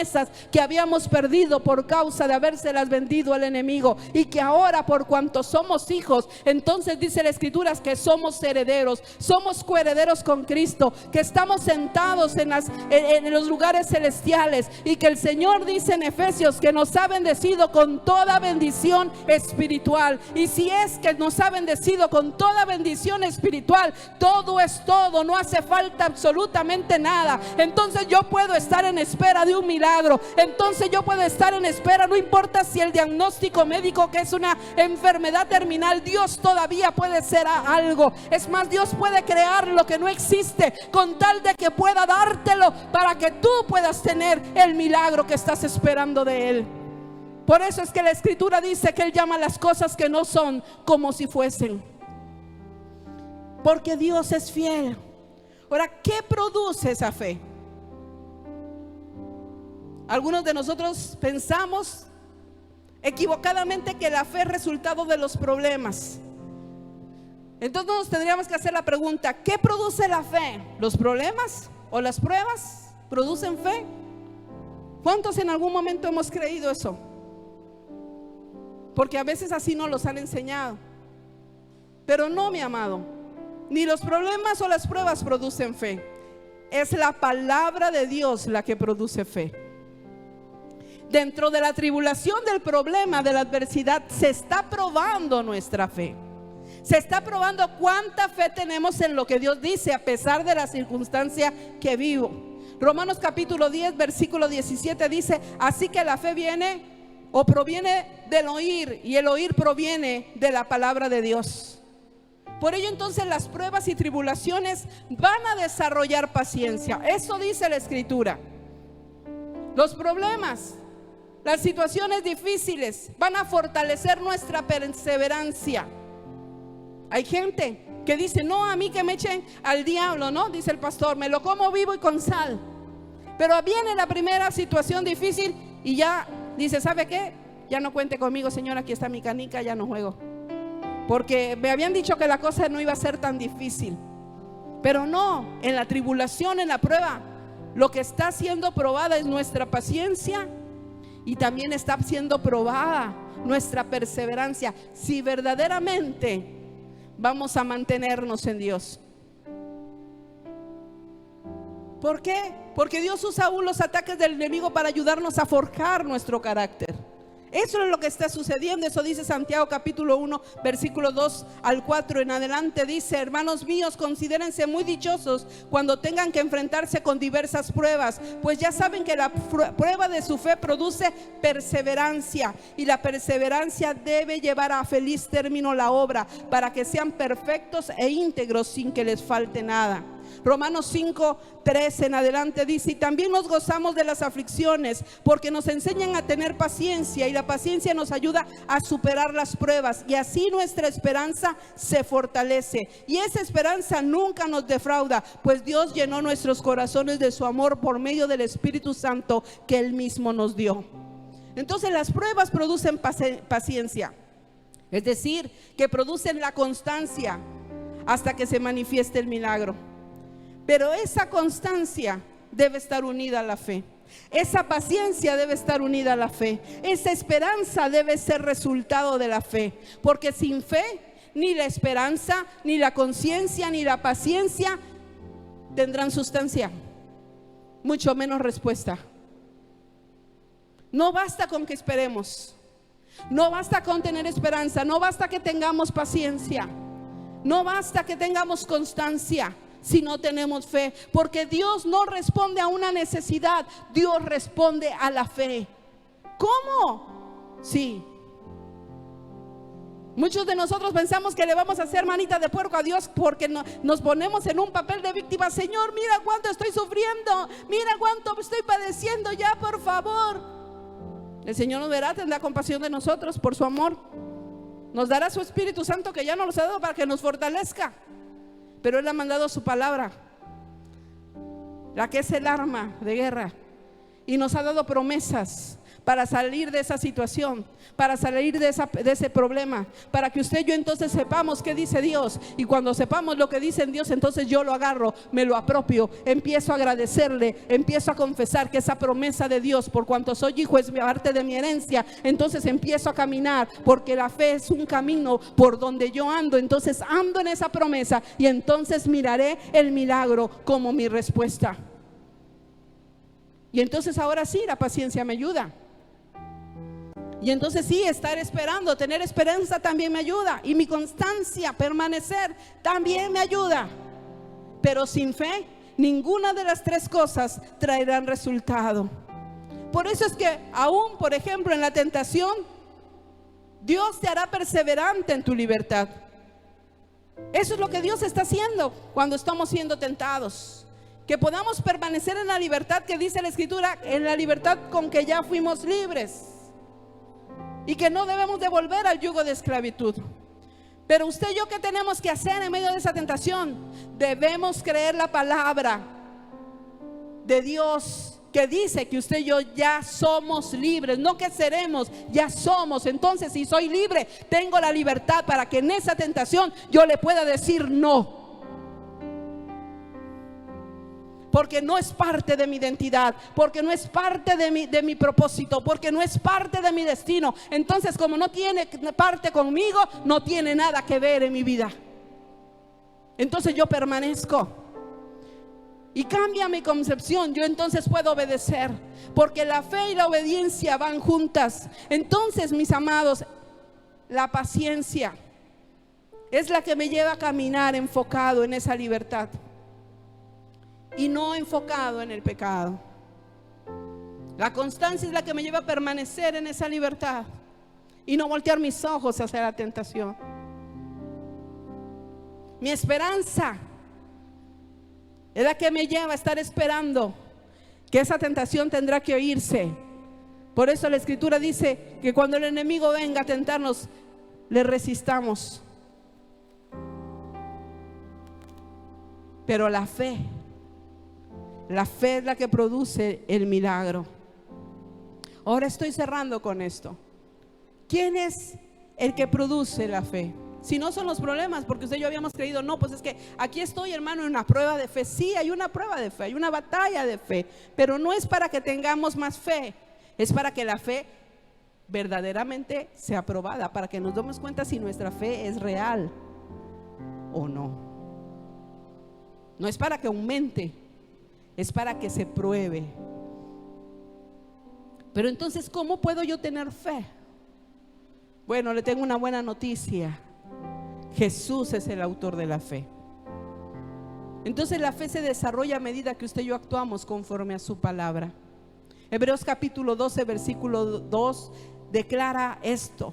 que habíamos perdido por causa de habérselas vendido al enemigo, y que ahora, por cuanto somos hijos, entonces dice la Escritura que somos herederos, somos coherederos con Cristo, que estamos sentados en los lugares celestiales, y que el Señor dice en Efesios que nos ha bendecido con toda bendición espiritual. Y si es que nos ha bendecido con toda bendición espiritual, todo es todo, no hace falta absolutamente nada. Entonces yo puedo estar en espera de un milagro. Entonces yo puedo estar en espera, no importa si el diagnóstico médico que es una enfermedad terminal, Dios todavía puede hacer algo. Es más, Dios puede crear lo que no existe con tal de que pueda dártelo para que tú puedas tener el milagro que estás esperando de Él. Por eso es que la Escritura dice que Él llama las cosas que no son como si fuesen, porque Dios es fiel. Ahora, ¿qué produce esa fe? Algunos de nosotros pensamos equivocadamente que la fe es resultado de los problemas. Entonces nos tendríamos que hacer la pregunta: ¿qué produce la fe? ¿Los problemas o las pruebas producen fe? ¿Cuántos en algún momento hemos creído eso? Porque a veces así nos los han enseñado. Pero no, mi amado, ni los problemas o las pruebas producen fe. Es la palabra de Dios la que produce fe. Dentro de la tribulación, del problema, de la adversidad, se está probando nuestra fe. Se está probando cuánta fe tenemos en lo que Dios dice, a pesar de la circunstancia que vivo. Romanos capítulo 10, versículo 17 dice: así que la fe viene o proviene del oír, y el oír proviene de la palabra de Dios. Por ello entonces las pruebas y tribulaciones van a desarrollar paciencia. Eso dice la Escritura. Los problemas Las situaciones difíciles van a fortalecer nuestra perseverancia. Hay gente que dice: no, a mí que me echen al diablo, ¿no? Dice el pastor, me lo como vivo y con sal. Pero viene la primera situación difícil y ya dice: ¿sabe qué? Ya no cuente conmigo, Señor, aquí está mi canica, ya no juego. Porque me habían dicho que la cosa no iba a ser tan difícil. Pero no, en la tribulación, en la prueba, lo que está siendo probada es nuestra paciencia. Y también está siendo probada nuestra perseverancia, si verdaderamente vamos a mantenernos en Dios. ¿Por qué? Porque Dios usa aún los ataques del enemigo para ayudarnos a forjar nuestro carácter. Eso es lo que está sucediendo. Eso dice Santiago capítulo 1 versículo 2 al 4 en adelante. Dice: hermanos míos, considérense muy dichosos cuando tengan que enfrentarse con diversas pruebas, pues ya saben que la prueba de su fe produce perseverancia, y la perseverancia debe llevar a feliz término la obra, para que sean perfectos e íntegros sin que les falte nada. Romanos 5:13 en adelante dice: y también nos gozamos de las aflicciones, porque nos enseñan a tener paciencia, y la paciencia nos ayuda a superar las pruebas, y así nuestra esperanza se fortalece. Y esa esperanza nunca nos defrauda, pues Dios llenó nuestros corazones de su amor por medio del Espíritu Santo que Él mismo nos dio. Entonces las pruebas producen paciencia, es decir, que producen la constancia hasta que se manifieste el milagro. Pero esa constancia debe estar unida a la fe. Esa paciencia debe estar unida a la fe. Esa esperanza debe ser resultado de la fe. Porque sin fe, ni la esperanza, ni la conciencia, ni la paciencia tendrán sustancia, mucho menos respuesta. No basta con que esperemos. No basta con tener esperanza. No basta que tengamos paciencia. No basta que tengamos constancia si no tenemos fe, porque Dios no responde a una necesidad, Dios responde a la fe. ¿Cómo? Sí. Muchos de nosotros pensamos que le vamos a hacer manita de puerco a Dios porque nos ponemos en un papel de víctima. Señor, mira cuánto estoy sufriendo, mira cuánto estoy padeciendo, ya por favor. El Señor nos verá, tendrá compasión de nosotros por su amor. Nos dará su Espíritu Santo, que ya nos lo ha dado para que nos fortalezca. Pero Él ha mandado su palabra, la que es el arma de guerra, y nos ha dado promesas para salir de esa situación, para salir de ese problema, para que usted y yo entonces sepamos qué dice Dios. Y cuando sepamos lo que dice Dios, entonces yo lo agarro, me lo apropio, empiezo a agradecerle, empiezo a confesar que esa promesa de Dios, por cuanto soy hijo, es parte de mi herencia. Entonces empiezo a caminar, porque la fe es un camino por donde yo ando. Entonces ando en esa promesa, y entonces miraré el milagro como mi respuesta. Y entonces ahora sí, la paciencia me ayuda. Y entonces sí, estar esperando, tener esperanza también me ayuda. Y mi constancia, permanecer, también me ayuda. Pero sin fe, ninguna de las tres cosas traerán resultado. Por eso es que aún, por ejemplo, en la tentación, Dios te hará perseverante en tu libertad. Eso es lo que Dios está haciendo cuando estamos siendo tentados. Que podamos permanecer en la libertad que dice la Escritura, en la libertad con que ya fuimos libres. Y que no debemos de volver al yugo de esclavitud. Pero usted y yo, ¿qué tenemos que hacer en medio de esa tentación? Debemos creer la palabra de Dios, que dice que usted y yo ya somos libres. No que seremos, ya somos. Entonces, si soy libre, tengo la libertad para que en esa tentación yo le pueda decir no. Porque no es parte de mi identidad, porque no es parte de mi propósito, porque no es parte de mi destino. Entonces, como no tiene parte conmigo, no tiene nada que ver en mi vida. Entonces yo permanezco y cambia mi concepción. Yo entonces puedo obedecer, porque la fe y la obediencia van juntas. Entonces, mis amados, la paciencia es la que me lleva a caminar enfocado en esa libertad y no enfocado en el pecado. La constancia es la que me lleva a permanecer en esa libertad y no voltear mis ojos hacia la tentación. Mi esperanza es la que me lleva a estar esperando que esa tentación tendrá que oírse Por eso la Escritura dice que cuando el enemigo venga a tentarnos, le resistamos. Pero la fe es la que produce el milagro. Ahora estoy cerrando con esto. ¿Quién es el que produce la fe? Si no son los problemas, porque usted y yo habíamos creído, no, pues es que aquí estoy, hermano, en una prueba de fe. Sí, hay una prueba de fe, hay una batalla de fe, pero no es para que tengamos más fe, es para que la fe verdaderamente sea probada, para que nos demos cuenta si nuestra fe es real o no. No es para que aumente, es para que se pruebe. Pero entonces, ¿cómo puedo yo tener fe? Bueno, le tengo una buena noticia. Jesús es el autor de la fe. Entonces la fe se desarrolla a medida que usted y yo actuamos conforme a su palabra. Hebreos capítulo 12 versículo 2 declara esto: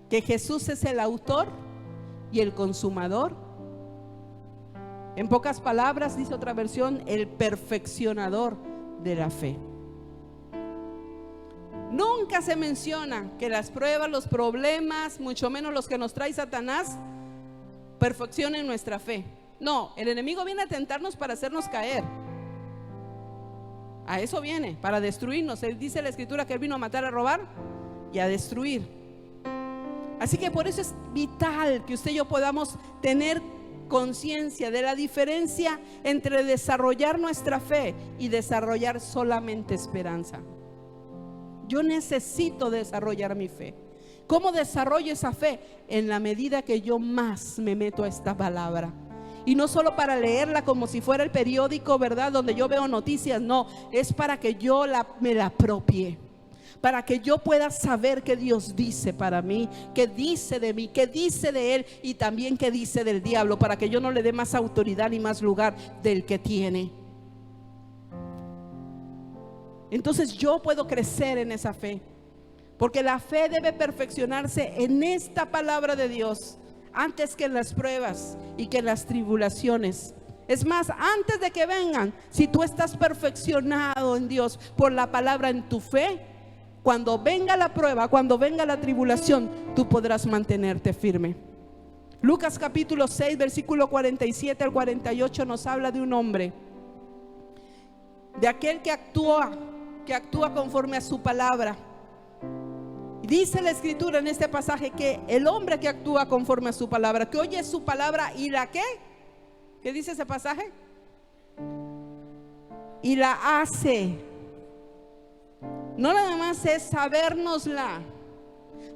que Jesús es el autor y el consumador. En pocas palabras, dice otra versión, el perfeccionador de la fe. Nunca se menciona que las pruebas, los problemas, mucho menos los que nos trae Satanás, perfeccionen nuestra fe. No, el enemigo viene a tentarnos para hacernos caer. A eso viene, para destruirnos. Él dice en la Escritura que él vino a matar, a robar y a destruir. Así que por eso es vital que usted y yo podamos tener conciencia de la diferencia entre desarrollar nuestra fe y desarrollar solamente esperanza. Yo necesito desarrollar mi fe. ¿Cómo desarrollo esa fe? En la medida que yo más me meto a esta palabra. Y no solo para leerla como si fuera el periódico, ¿verdad? Donde yo veo noticias. No, es para que yo me la apropie, para que yo pueda saber qué Dios dice para mí, qué dice de mí, qué dice de Él y también qué dice del diablo, para que yo no le dé más autoridad ni más lugar del que tiene. Entonces yo puedo crecer en esa fe, porque la fe debe perfeccionarse en esta palabra de Dios antes que en las pruebas y que en las tribulaciones. Es más, antes de que vengan, si tú estás perfeccionado en Dios por la palabra, en tu fe, cuando venga la prueba, cuando venga la tribulación, tú podrás mantenerte firme. Lucas capítulo 6 versículo 47 al 48 nos habla de un hombre, de aquel que actúa conforme a su palabra. Dice la Escritura en este pasaje que el hombre que actúa conforme a su palabra, que oye su palabra y la ¿qué dice ese pasaje? Y la hace. No nada más es sabérnosla,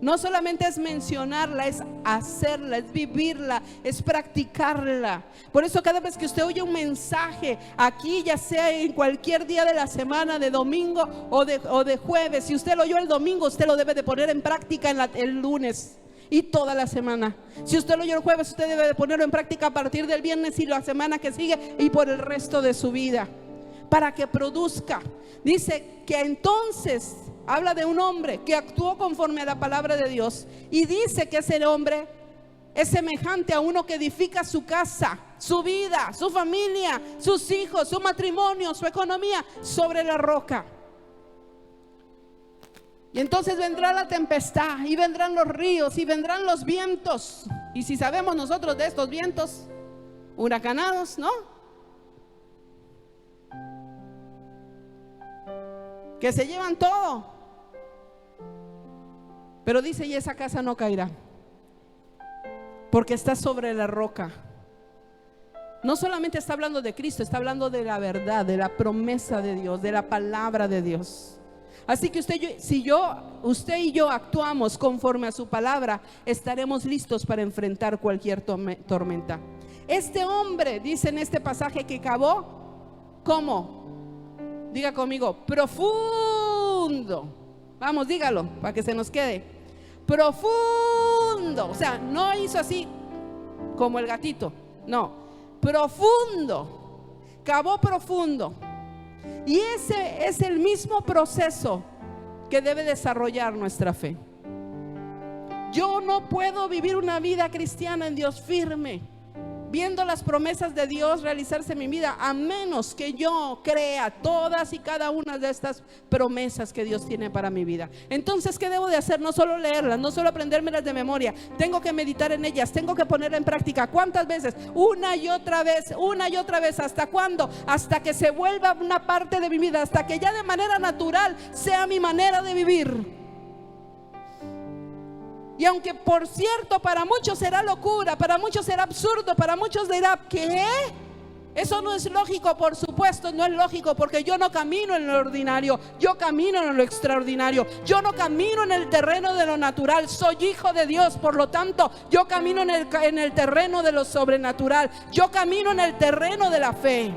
no solamente es mencionarla, es hacerla, es vivirla, es practicarla. Por eso cada vez que usted oye un mensaje aquí, ya sea en cualquier día de la semana, de domingo o de jueves, si usted lo oyó el domingo, usted lo debe de poner en práctica el lunes y toda la semana. Si usted lo oyó el jueves, usted debe de ponerlo en práctica a partir del viernes y la semana que sigue y por el resto de su vida, para que produzca. Dice que entonces habla de un hombre que actuó conforme a la palabra de Dios, y dice que ese hombre es semejante a uno que edifica su casa, su vida, su familia, sus hijos, su matrimonio, su economía sobre la roca. Y entonces vendrá la tempestad, y vendrán los ríos, y vendrán los vientos. Y si sabemos nosotros de estos vientos huracanados, ¿no? Que se llevan todo. Pero dice, y esa casa no caerá, porque está sobre la roca. No solamente está hablando de Cristo, está hablando de la verdad, de la promesa de Dios, de la palabra de Dios. Así que usted y yo actuamos conforme a su palabra, estaremos listos para enfrentar cualquier tormenta. Este hombre, dice en este pasaje, que cavó, ¿cómo? Diga conmigo, profundo. Vamos, dígalo para que se nos quede. Profundo. O sea, no hizo así como el gatito, no, profundo. Cavó profundo. Y ese es el mismo proceso que debe desarrollar nuestra fe. Yo no puedo vivir una vida cristiana en Dios firme viendo las promesas de Dios realizarse en mi vida, a menos que yo crea todas y cada una de estas promesas que Dios tiene para mi vida. Entonces, ¿qué debo de hacer? No solo leerlas, no solo aprendérmelas de memoria, tengo que meditar en ellas, tengo que ponerlas en práctica. ¿Cuántas veces? Una y otra vez, una y otra vez. ¿Hasta cuándo? Hasta que se vuelva una parte de mi vida, hasta que ya de manera natural sea mi manera de vivir. Y aunque por cierto para muchos será locura, para muchos será absurdo, para muchos dirá, ¿qué? Eso no es lógico. Por supuesto no es lógico, porque yo no camino en lo ordinario, yo camino en lo extraordinario. Yo no camino en el terreno de lo natural, soy hijo de Dios. Por lo tanto, yo camino en el terreno de lo sobrenatural. Yo camino en el terreno de la fe.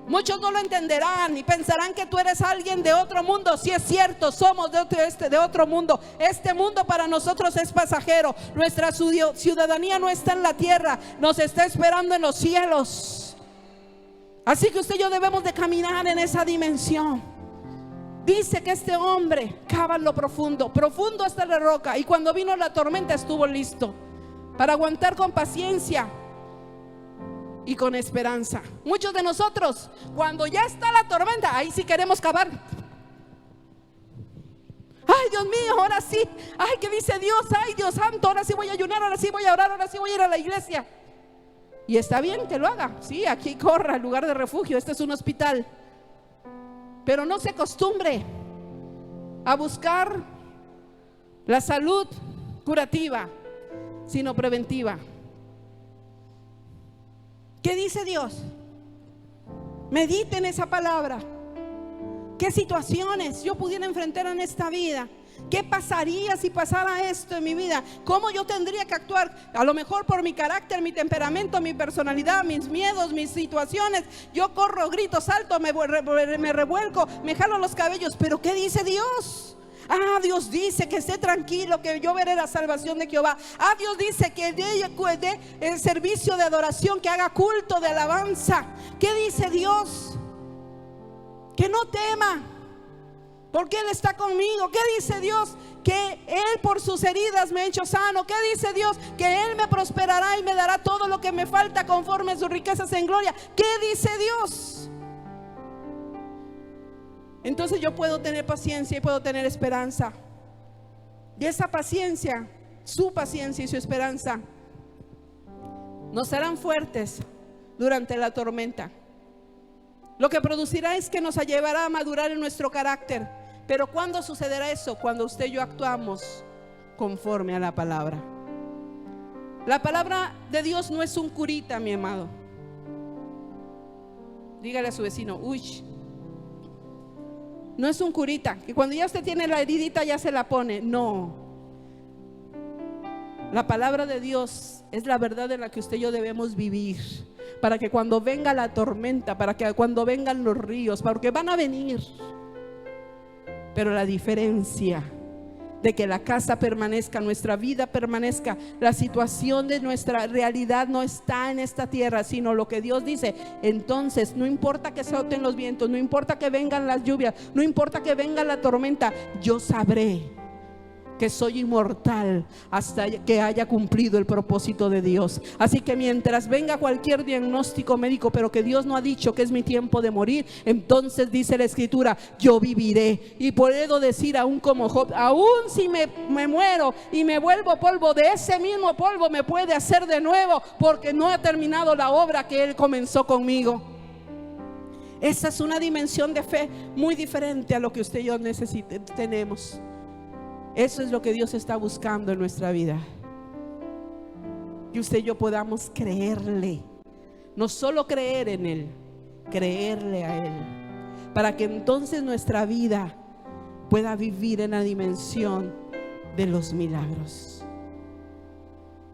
Muchos no lo entenderán y pensarán que tú eres alguien de otro mundo. Si es cierto, somos de otro mundo. Este mundo para nosotros es pasajero. Nuestra ciudadanía no está en la tierra, nos está esperando en los cielos. Así que usted y yo debemos de caminar en esa dimensión. Dice que este hombre cava en lo profundo, profundo hasta la roca, y cuando vino la tormenta estuvo listo para aguantar con paciencia y con esperanza. Muchos de nosotros, cuando ya está la tormenta, ahí sí queremos cavar. Ay, Dios mío, ahora sí. Ay, ¿qué dice Dios? Ay, Dios santo, ahora sí voy a ayunar, ahora sí voy a orar, ahora sí voy a ir a la iglesia. Y está bien que lo haga. Sí, aquí corra, lugar de refugio. Este es un hospital. Pero no se acostumbre a buscar la salud curativa, sino preventiva. ¿Qué dice Dios? Medite en esa palabra. ¿Qué situaciones yo pudiera enfrentar en esta vida? ¿Qué pasaría si pasara esto en mi vida? ¿Cómo yo tendría que actuar? A lo mejor por mi carácter, mi temperamento, mi personalidad, mis miedos, mis situaciones. Yo corro, grito, salto, me revuelco, me jalo los cabellos. ¿Pero qué dice Dios? Ah, Dios dice que esté tranquilo, que yo veré la salvación de Jehová. Ah, Dios dice que dé el servicio de adoración, que haga culto de alabanza. ¿Qué dice Dios? Que no tema, porque Él está conmigo. ¿Qué dice Dios? Que Él por sus heridas me ha hecho sano. ¿Qué dice Dios? Que Él me prosperará y me dará todo lo que me falta conforme a sus riquezas en gloria. ¿Qué dice Dios? Entonces yo puedo tener paciencia y puedo tener esperanza. Y esa paciencia, su paciencia y su esperanza nos harán fuertes durante la tormenta. Lo que producirá es que nos llevará a madurar en nuestro carácter. Pero ¿cuándo sucederá eso? Cuando usted y yo actuamos conforme a la palabra. La palabra de Dios no es un curita, mi amado. Dígale a su vecino, uy. No es un curita, que cuando ya usted tiene la heridita ya se la pone. No. La palabra de Dios es la verdad en la que usted y yo debemos vivir, para que cuando venga la tormenta, para que cuando vengan los ríos, porque van a venir, pero la diferencia de que la casa permanezca, nuestra vida permanezca, la situación de nuestra realidad no está en esta tierra, sino lo que Dios dice. Entonces no importa que azoten los vientos, no importa que vengan las lluvias, no importa que venga la tormenta, yo sabré que soy inmortal hasta que haya cumplido el propósito de Dios. Así que mientras venga cualquier diagnóstico médico, pero que Dios no ha dicho que es mi tiempo de morir, entonces dice la Escritura, yo viviré. Y puedo decir aún como Job, aún si me muero y me vuelvo polvo, de ese mismo polvo me puede hacer de nuevo, porque no ha terminado la obra que Él comenzó conmigo. Esa es una dimensión de fe muy diferente a lo que usted y yo tenemos. Eso es lo que Dios está buscando en nuestra vida. Que usted y yo podamos creerle. No solo creer en Él, creerle a Él, para que entonces nuestra vida pueda vivir en la dimensión de los milagros.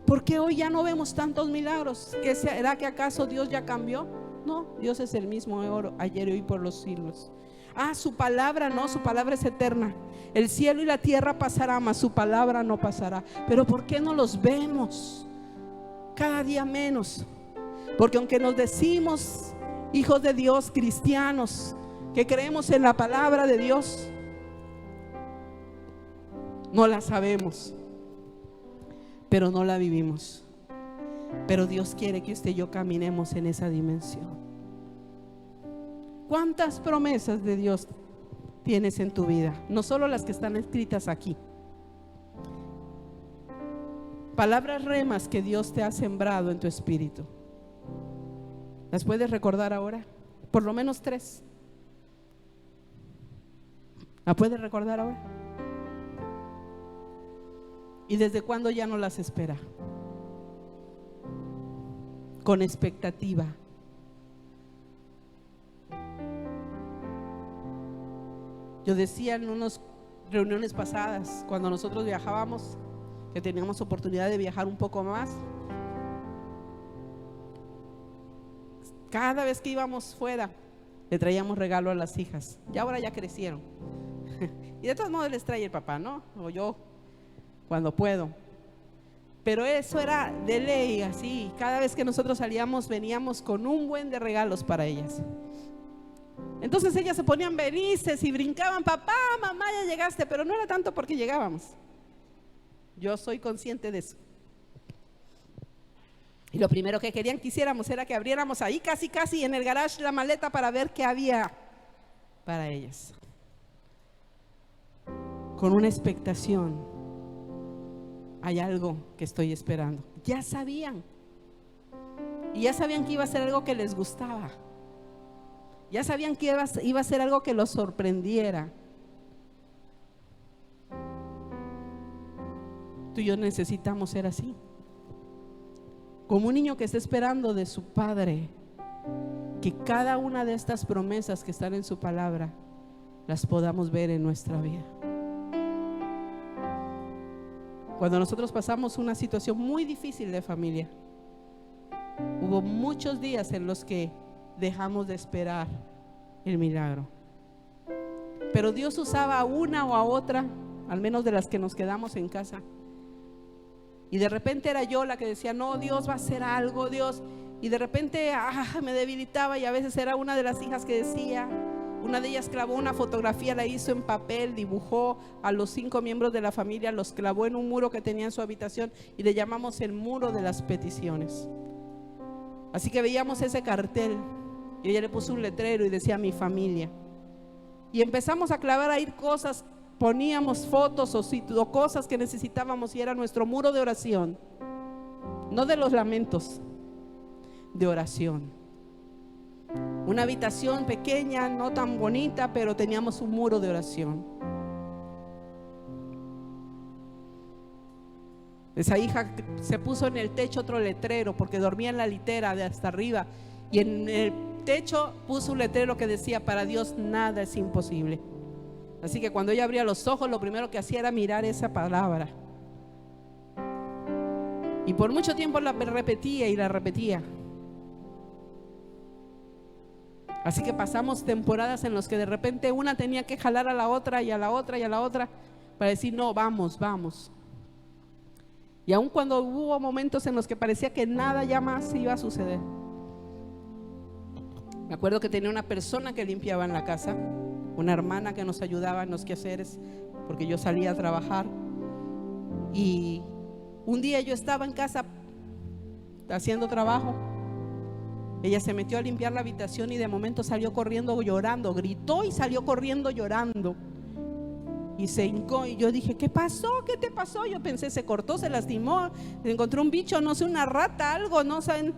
Porque hoy ya no vemos tantos milagros. ¿Qué será? ¿Que acaso Dios ya cambió? No, Dios es el mismo ayer y hoy por los siglos. Ah, su palabra no, su palabra es eterna. El cielo y la tierra pasarán, mas su palabra no pasará. Pero ¿por qué no los vemos? Cada día menos. Porque aunque nos decimos hijos de Dios, cristianos, que creemos en la palabra de Dios, no la sabemos, pero no la vivimos. pero Dios quiere que usted y yo caminemos en esa dimensión. ¿Cuántas promesas de Dios tienes en tu vida? No solo las que están escritas aquí. Palabras remas que Dios te ha sembrado en tu espíritu. ¿Las puedes recordar ahora? Por lo menos 3. ¿La puedes recordar ahora? ¿Y desde cuándo ya no las espera? Con expectativa. Yo decía en unas reuniones pasadas, cuando nosotros viajábamos, que teníamos oportunidad de viajar un poco más, cada vez que íbamos fuera le traíamos regalo a las hijas. Y ahora ya crecieron y de todos modos les trae el papá, ¿no? O yo cuando puedo. Pero eso era de ley, así. Cada vez que nosotros salíamos, veníamos con un buen de regalos para ellas. Entonces ellas se ponían felices y brincaban: papá, mamá, ya llegaste. Pero no era tanto porque llegábamos. Yo soy consciente de eso. Y lo primero que querían que hiciéramos era que abriéramos ahí casi en el garage la maleta para ver qué había para ellas. Con una expectación: hay algo que estoy esperando. Ya sabían. Y ya sabían que iba a ser algo que les gustaba. Ya sabían que iba a ser algo que los sorprendiera. Tú y yo necesitamos ser así, como un niño que está esperando de su padre que cada una de estas promesas que están en su palabra las podamos ver en nuestra vida. Cuando nosotros pasamos una situación muy difícil de familia, hubo muchos días en los que dejamos de esperar el milagro, pero Dios usaba a una o a otra, al menos de las que nos quedamos en casa. Y de repente era yo la que decía: no, Dios va a hacer algo, Dios. Y de repente me debilitaba, y a veces era una de las hijas que decía. Una de ellas clavó una fotografía, la hizo en papel, dibujó a los 5 miembros de la familia, los clavó en un muro que tenía en su habitación y le llamamos el muro de las peticiones. Así que veíamos ese cartel y ella le puso un letrero y decía: mi familia. Y empezamos a clavar ahí cosas. Poníamos fotos o cosas que necesitábamos, y era nuestro muro de oración. No de los lamentos, de oración. Una habitación pequeña, no tan bonita, pero teníamos un muro de oración. Esa hija se puso en el techo otro letrero, porque dormía en la litera de hasta arriba, y en el techo puso un letrero que decía: para Dios nada es imposible. Así que cuando ella abría los ojos, lo primero que hacía era mirar esa palabra. Y por mucho tiempo la repetía y la repetía. Así que pasamos temporadas en las que de repente una tenía que jalar a la otra y a la otra y a la otra para decir: no, vamos. Y aun cuando hubo momentos en los que parecía que nada ya más iba a suceder. Me acuerdo que tenía una persona que limpiaba en la casa, una hermana que nos ayudaba en los quehaceres, porque yo salía a trabajar. Y un día yo estaba en casa haciendo trabajo. Ella se metió a limpiar la habitación y de momento salió corriendo llorando, gritó y salió corriendo llorando. Y se hincó y yo dije: ¿qué pasó? ¿Qué te pasó? Yo pensé: se cortó, se lastimó, se encontró un bicho, no sé, una rata, algo, no saben.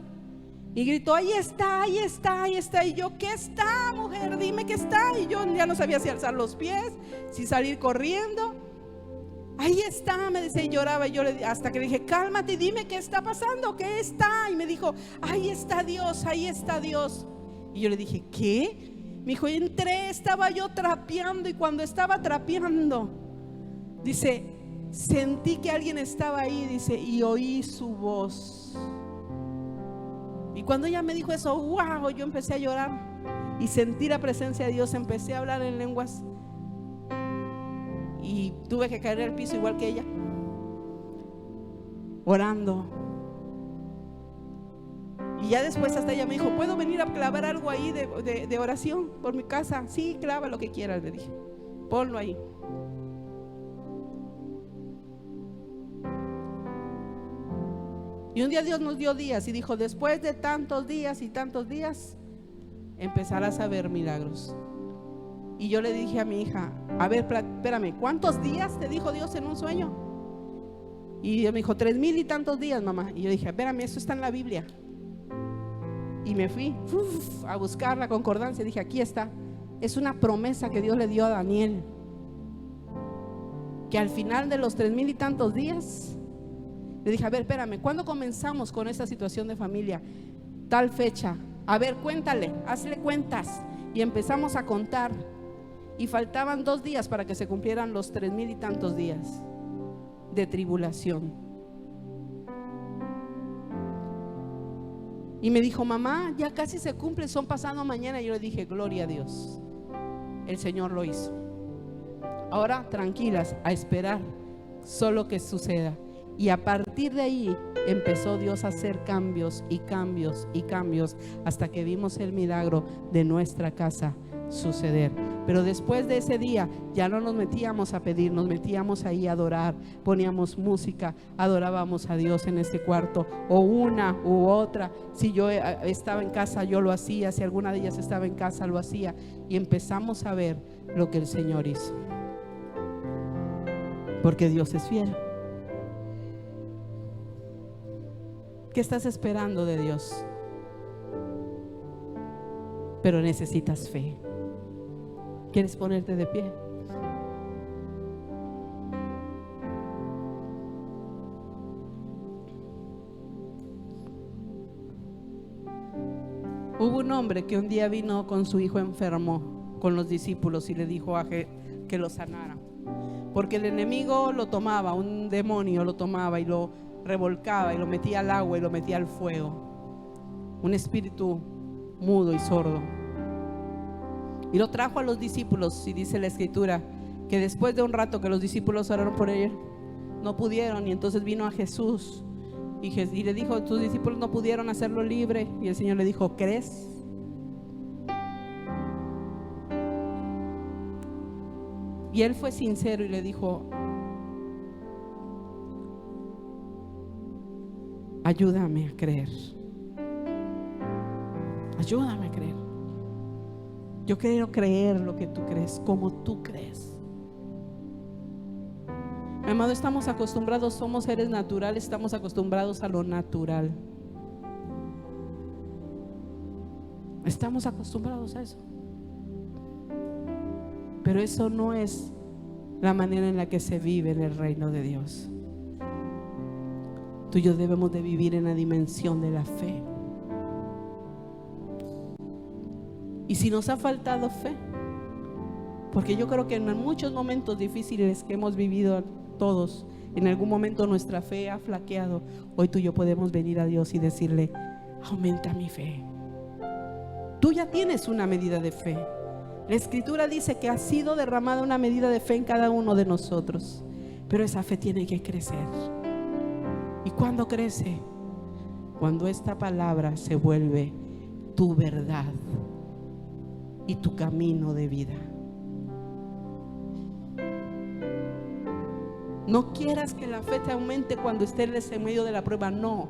Y gritó: ahí está. Y yo: ¿qué está, mujer? Dime qué está. Y yo ya no sabía si alzar los pies, si salir corriendo. Ahí está, me decía, y lloraba. Y yo hasta que le dije: cálmate y dime qué está pasando, qué está. Y me dijo: ahí está Dios. Y yo le dije: ¿qué? Me dijo: estaba yo trapeando, y cuando estaba trapeando, dice, sentí que alguien estaba ahí, dice, y oí su voz. Y cuando ella me dijo eso, wow, yo empecé a llorar y sentí la presencia de Dios. Empecé a hablar en lenguas y tuve que caer al piso igual que ella, orando. Y ya después hasta ella me dijo: ¿puedo venir a clavar algo ahí de oración por mi casa? Sí, clava lo que quieras, le dije, ponlo ahí. Y un día Dios nos dio días y dijo: después de tantos días y tantos días empezarás a ver milagros. Y yo le dije a mi hija: a ver, espérame, ¿cuántos días te dijo Dios en un sueño? Y ella me dijo: 3,000 y tantos días, mamá. Y yo dije: espérame, eso está en la Biblia. Y me fui a buscar la concordancia. Dije: aquí está. Es una promesa que Dios le dio a Daniel, que al final de los 3,000 y tantos días, le dije: a ver, espérame, ¿cuándo comenzamos con esta situación de familia? Tal fecha. A ver, cuéntale, hazle cuentas. Y empezamos a contar. Y faltaban 2 días para que se cumplieran los 3,000 y tantos días de tribulación. Y me dijo: mamá, ya casi se cumple, son pasado mañana. Y yo le dije: gloria a Dios, el Señor lo hizo. Ahora tranquilas, a esperar solo que suceda. Y a partir de ahí empezó Dios a hacer cambios y cambios y cambios, hasta que vimos el milagro de nuestra casa suceder. Pero después de ese día ya no nos metíamos a pedir, nos metíamos ahí a adorar, poníamos música, adorábamos a Dios en ese cuarto, o una u otra. Si yo estaba en casa, yo lo hacía; si alguna de ellas estaba en casa, lo hacía. Y empezamos a ver lo que el Señor hizo, porque Dios es fiel. ¿Qué estás esperando de Dios? Pero necesitas fe. ¿Quieres ponerte de pie? Hubo un hombre que un día vino con su hijo enfermo con los discípulos y le dijo que lo sanara, porque el enemigo lo tomaba, un demonio lo tomaba y lo revolcaba y lo metía al agua y lo metía al fuego, un espíritu mudo y sordo. Y lo trajo a los discípulos, y dice la escritura que después de un rato que los discípulos oraron por él, no pudieron. Y entonces vino a Jesús y le dijo: tus discípulos no pudieron hacerlo libre. Y el Señor le dijo: ¿crees? Y él fue sincero y le dijo: ayúdame a creer, ayúdame a creer. Yo quiero creer lo que tú crees, como tú crees. Mi amado, estamos acostumbrados, somos seres naturales, estamos acostumbrados a lo natural. Estamos acostumbrados a eso. Pero eso no es la manera en la que se vive en el reino de Dios. Tú y yo debemos de vivir en la dimensión de la fe. Y si nos ha faltado fe, porque yo creo que en muchos momentos difíciles que hemos vivido todos, en algún momento nuestra fe ha flaqueado. Hoy tú y yo podemos venir a Dios y decirle: aumenta mi fe. Tú ya tienes una medida de fe. La escritura dice que ha sido derramada una medida de fe en cada uno de nosotros, pero esa fe tiene que crecer. ¿Y cuándo crece? Cuando esta palabra se vuelve tu verdad y tu camino de vida. No quieras que la fe te aumente cuando estés en medio de la prueba. No,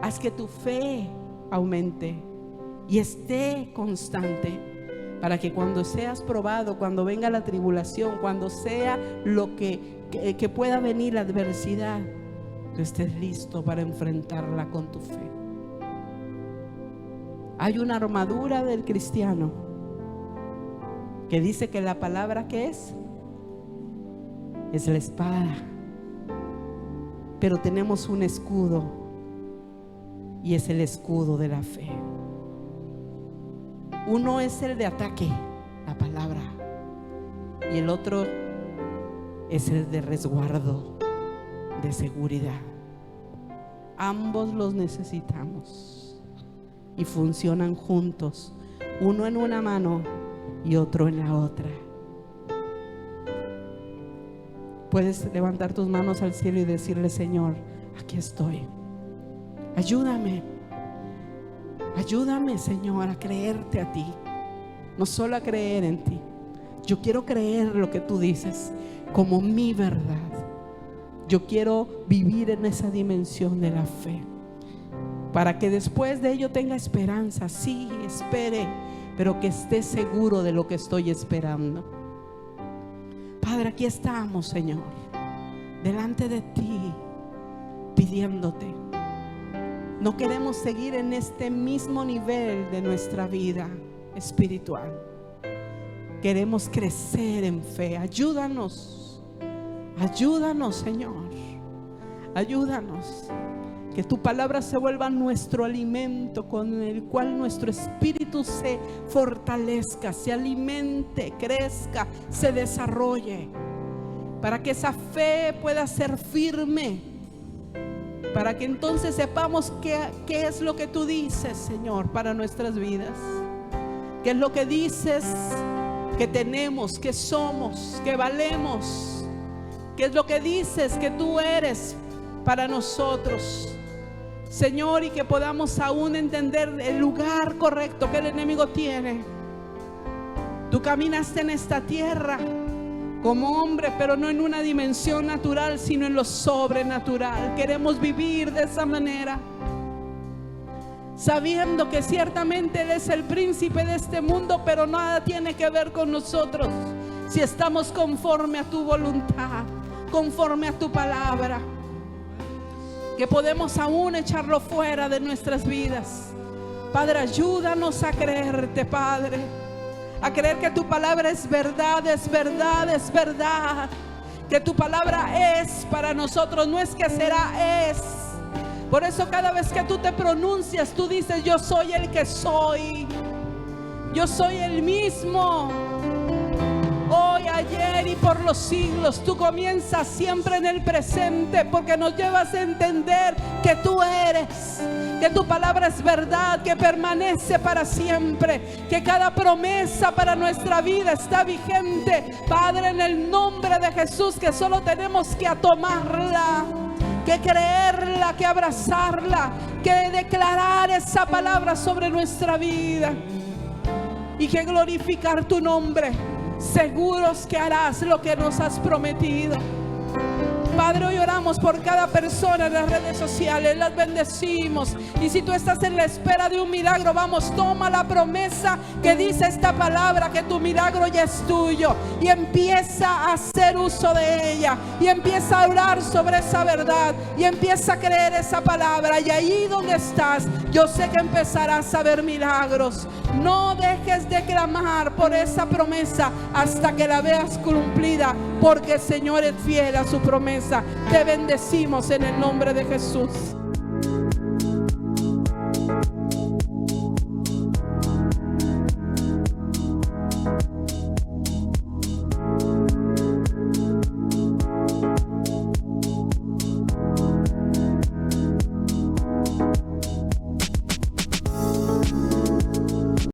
haz que tu fe aumente y esté constante, para que cuando seas probado, cuando venga la tribulación, cuando sea lo que pueda venir la adversidad, tú estés listo para enfrentarla con tu fe. Hay una armadura del cristiano que dice que la palabra que es la espada, pero tenemos un escudo, y es el escudo de la fe. Uno es el de ataque, la palabra, y el otro es el de resguardo, de seguridad. Ambos los necesitamos y funcionan juntos, uno en una mano y otro en la otra. Puedes levantar tus manos al cielo y decirle: Señor, aquí estoy, ayúdame, ayúdame, Señor, a creerte a ti, no solo a creer en ti. Yo quiero creer lo que tú dices como mi verdad, Yo quiero vivir en esa dimensión de la fe, para que después de ello tenga esperanza. Sí, espere, pero que esté seguro de lo que estoy esperando. Padre, aquí estamos, Señor, delante de ti, pidiéndote. No queremos seguir en este mismo nivel de nuestra vida espiritual. Queremos crecer en fe. Ayúdanos, ayúdanos, Señor. Ayúdanos. Que tu palabra se vuelva nuestro alimento, con el cual nuestro espíritu se fortalezca, se alimente, crezca, se desarrolle, para que esa fe pueda ser firme, para que entonces sepamos qué es lo que tú dices, Señor, para nuestras vidas. Qué es lo que dices que tenemos, que somos, que valemos. Qué es lo que dices que tú eres para nosotros, Señor, y que podamos aún entender el lugar correcto que el enemigo tiene. Tú caminaste en esta tierra como hombre, pero no en una dimensión natural, sino en lo sobrenatural. Queremos vivir de esa manera, sabiendo que ciertamente Él es el príncipe de este mundo, pero nada tiene que ver con nosotros si estamos conforme a tu voluntad, conforme a tu palabra. Que podemos aún echarlo fuera de nuestras vidas. Padre, ayúdanos a creerte, Padre, a creer que tu palabra es verdad, es verdad, es verdad. Que tu palabra es para nosotros, no es que será, es. Por eso cada vez que tú te pronuncias, tú dices: yo soy el que soy. Yo soy el mismo, hoy, ayer y por los siglos. Tú comienzas siempre en el presente, porque nos llevas a entender que tú eres, que tu palabra es verdad, que permanece para siempre, que cada promesa para nuestra vida está vigente. Padre, en el nombre de Jesús, que solo tenemos que tomarla, que creerla, que abrazarla, que declarar esa palabra sobre nuestra vida, y que glorificar tu nombre, seguros que harás lo que nos has prometido. Padre, hoy oramos por cada persona en las redes sociales, las bendecimos. Y si tú estás en la espera de un milagro, vamos, toma la promesa que dice esta palabra, que tu milagro ya es tuyo, y empieza a hacer uso de ella, y empieza a orar sobre esa verdad, y empieza a creer esa palabra. Y ahí donde estás, yo sé que empezarás a ver milagros. No dejes de clamar por esa promesa hasta que la veas cumplida, porque el Señor es fiel a su promesa. Te bendecimos en el nombre de Jesús.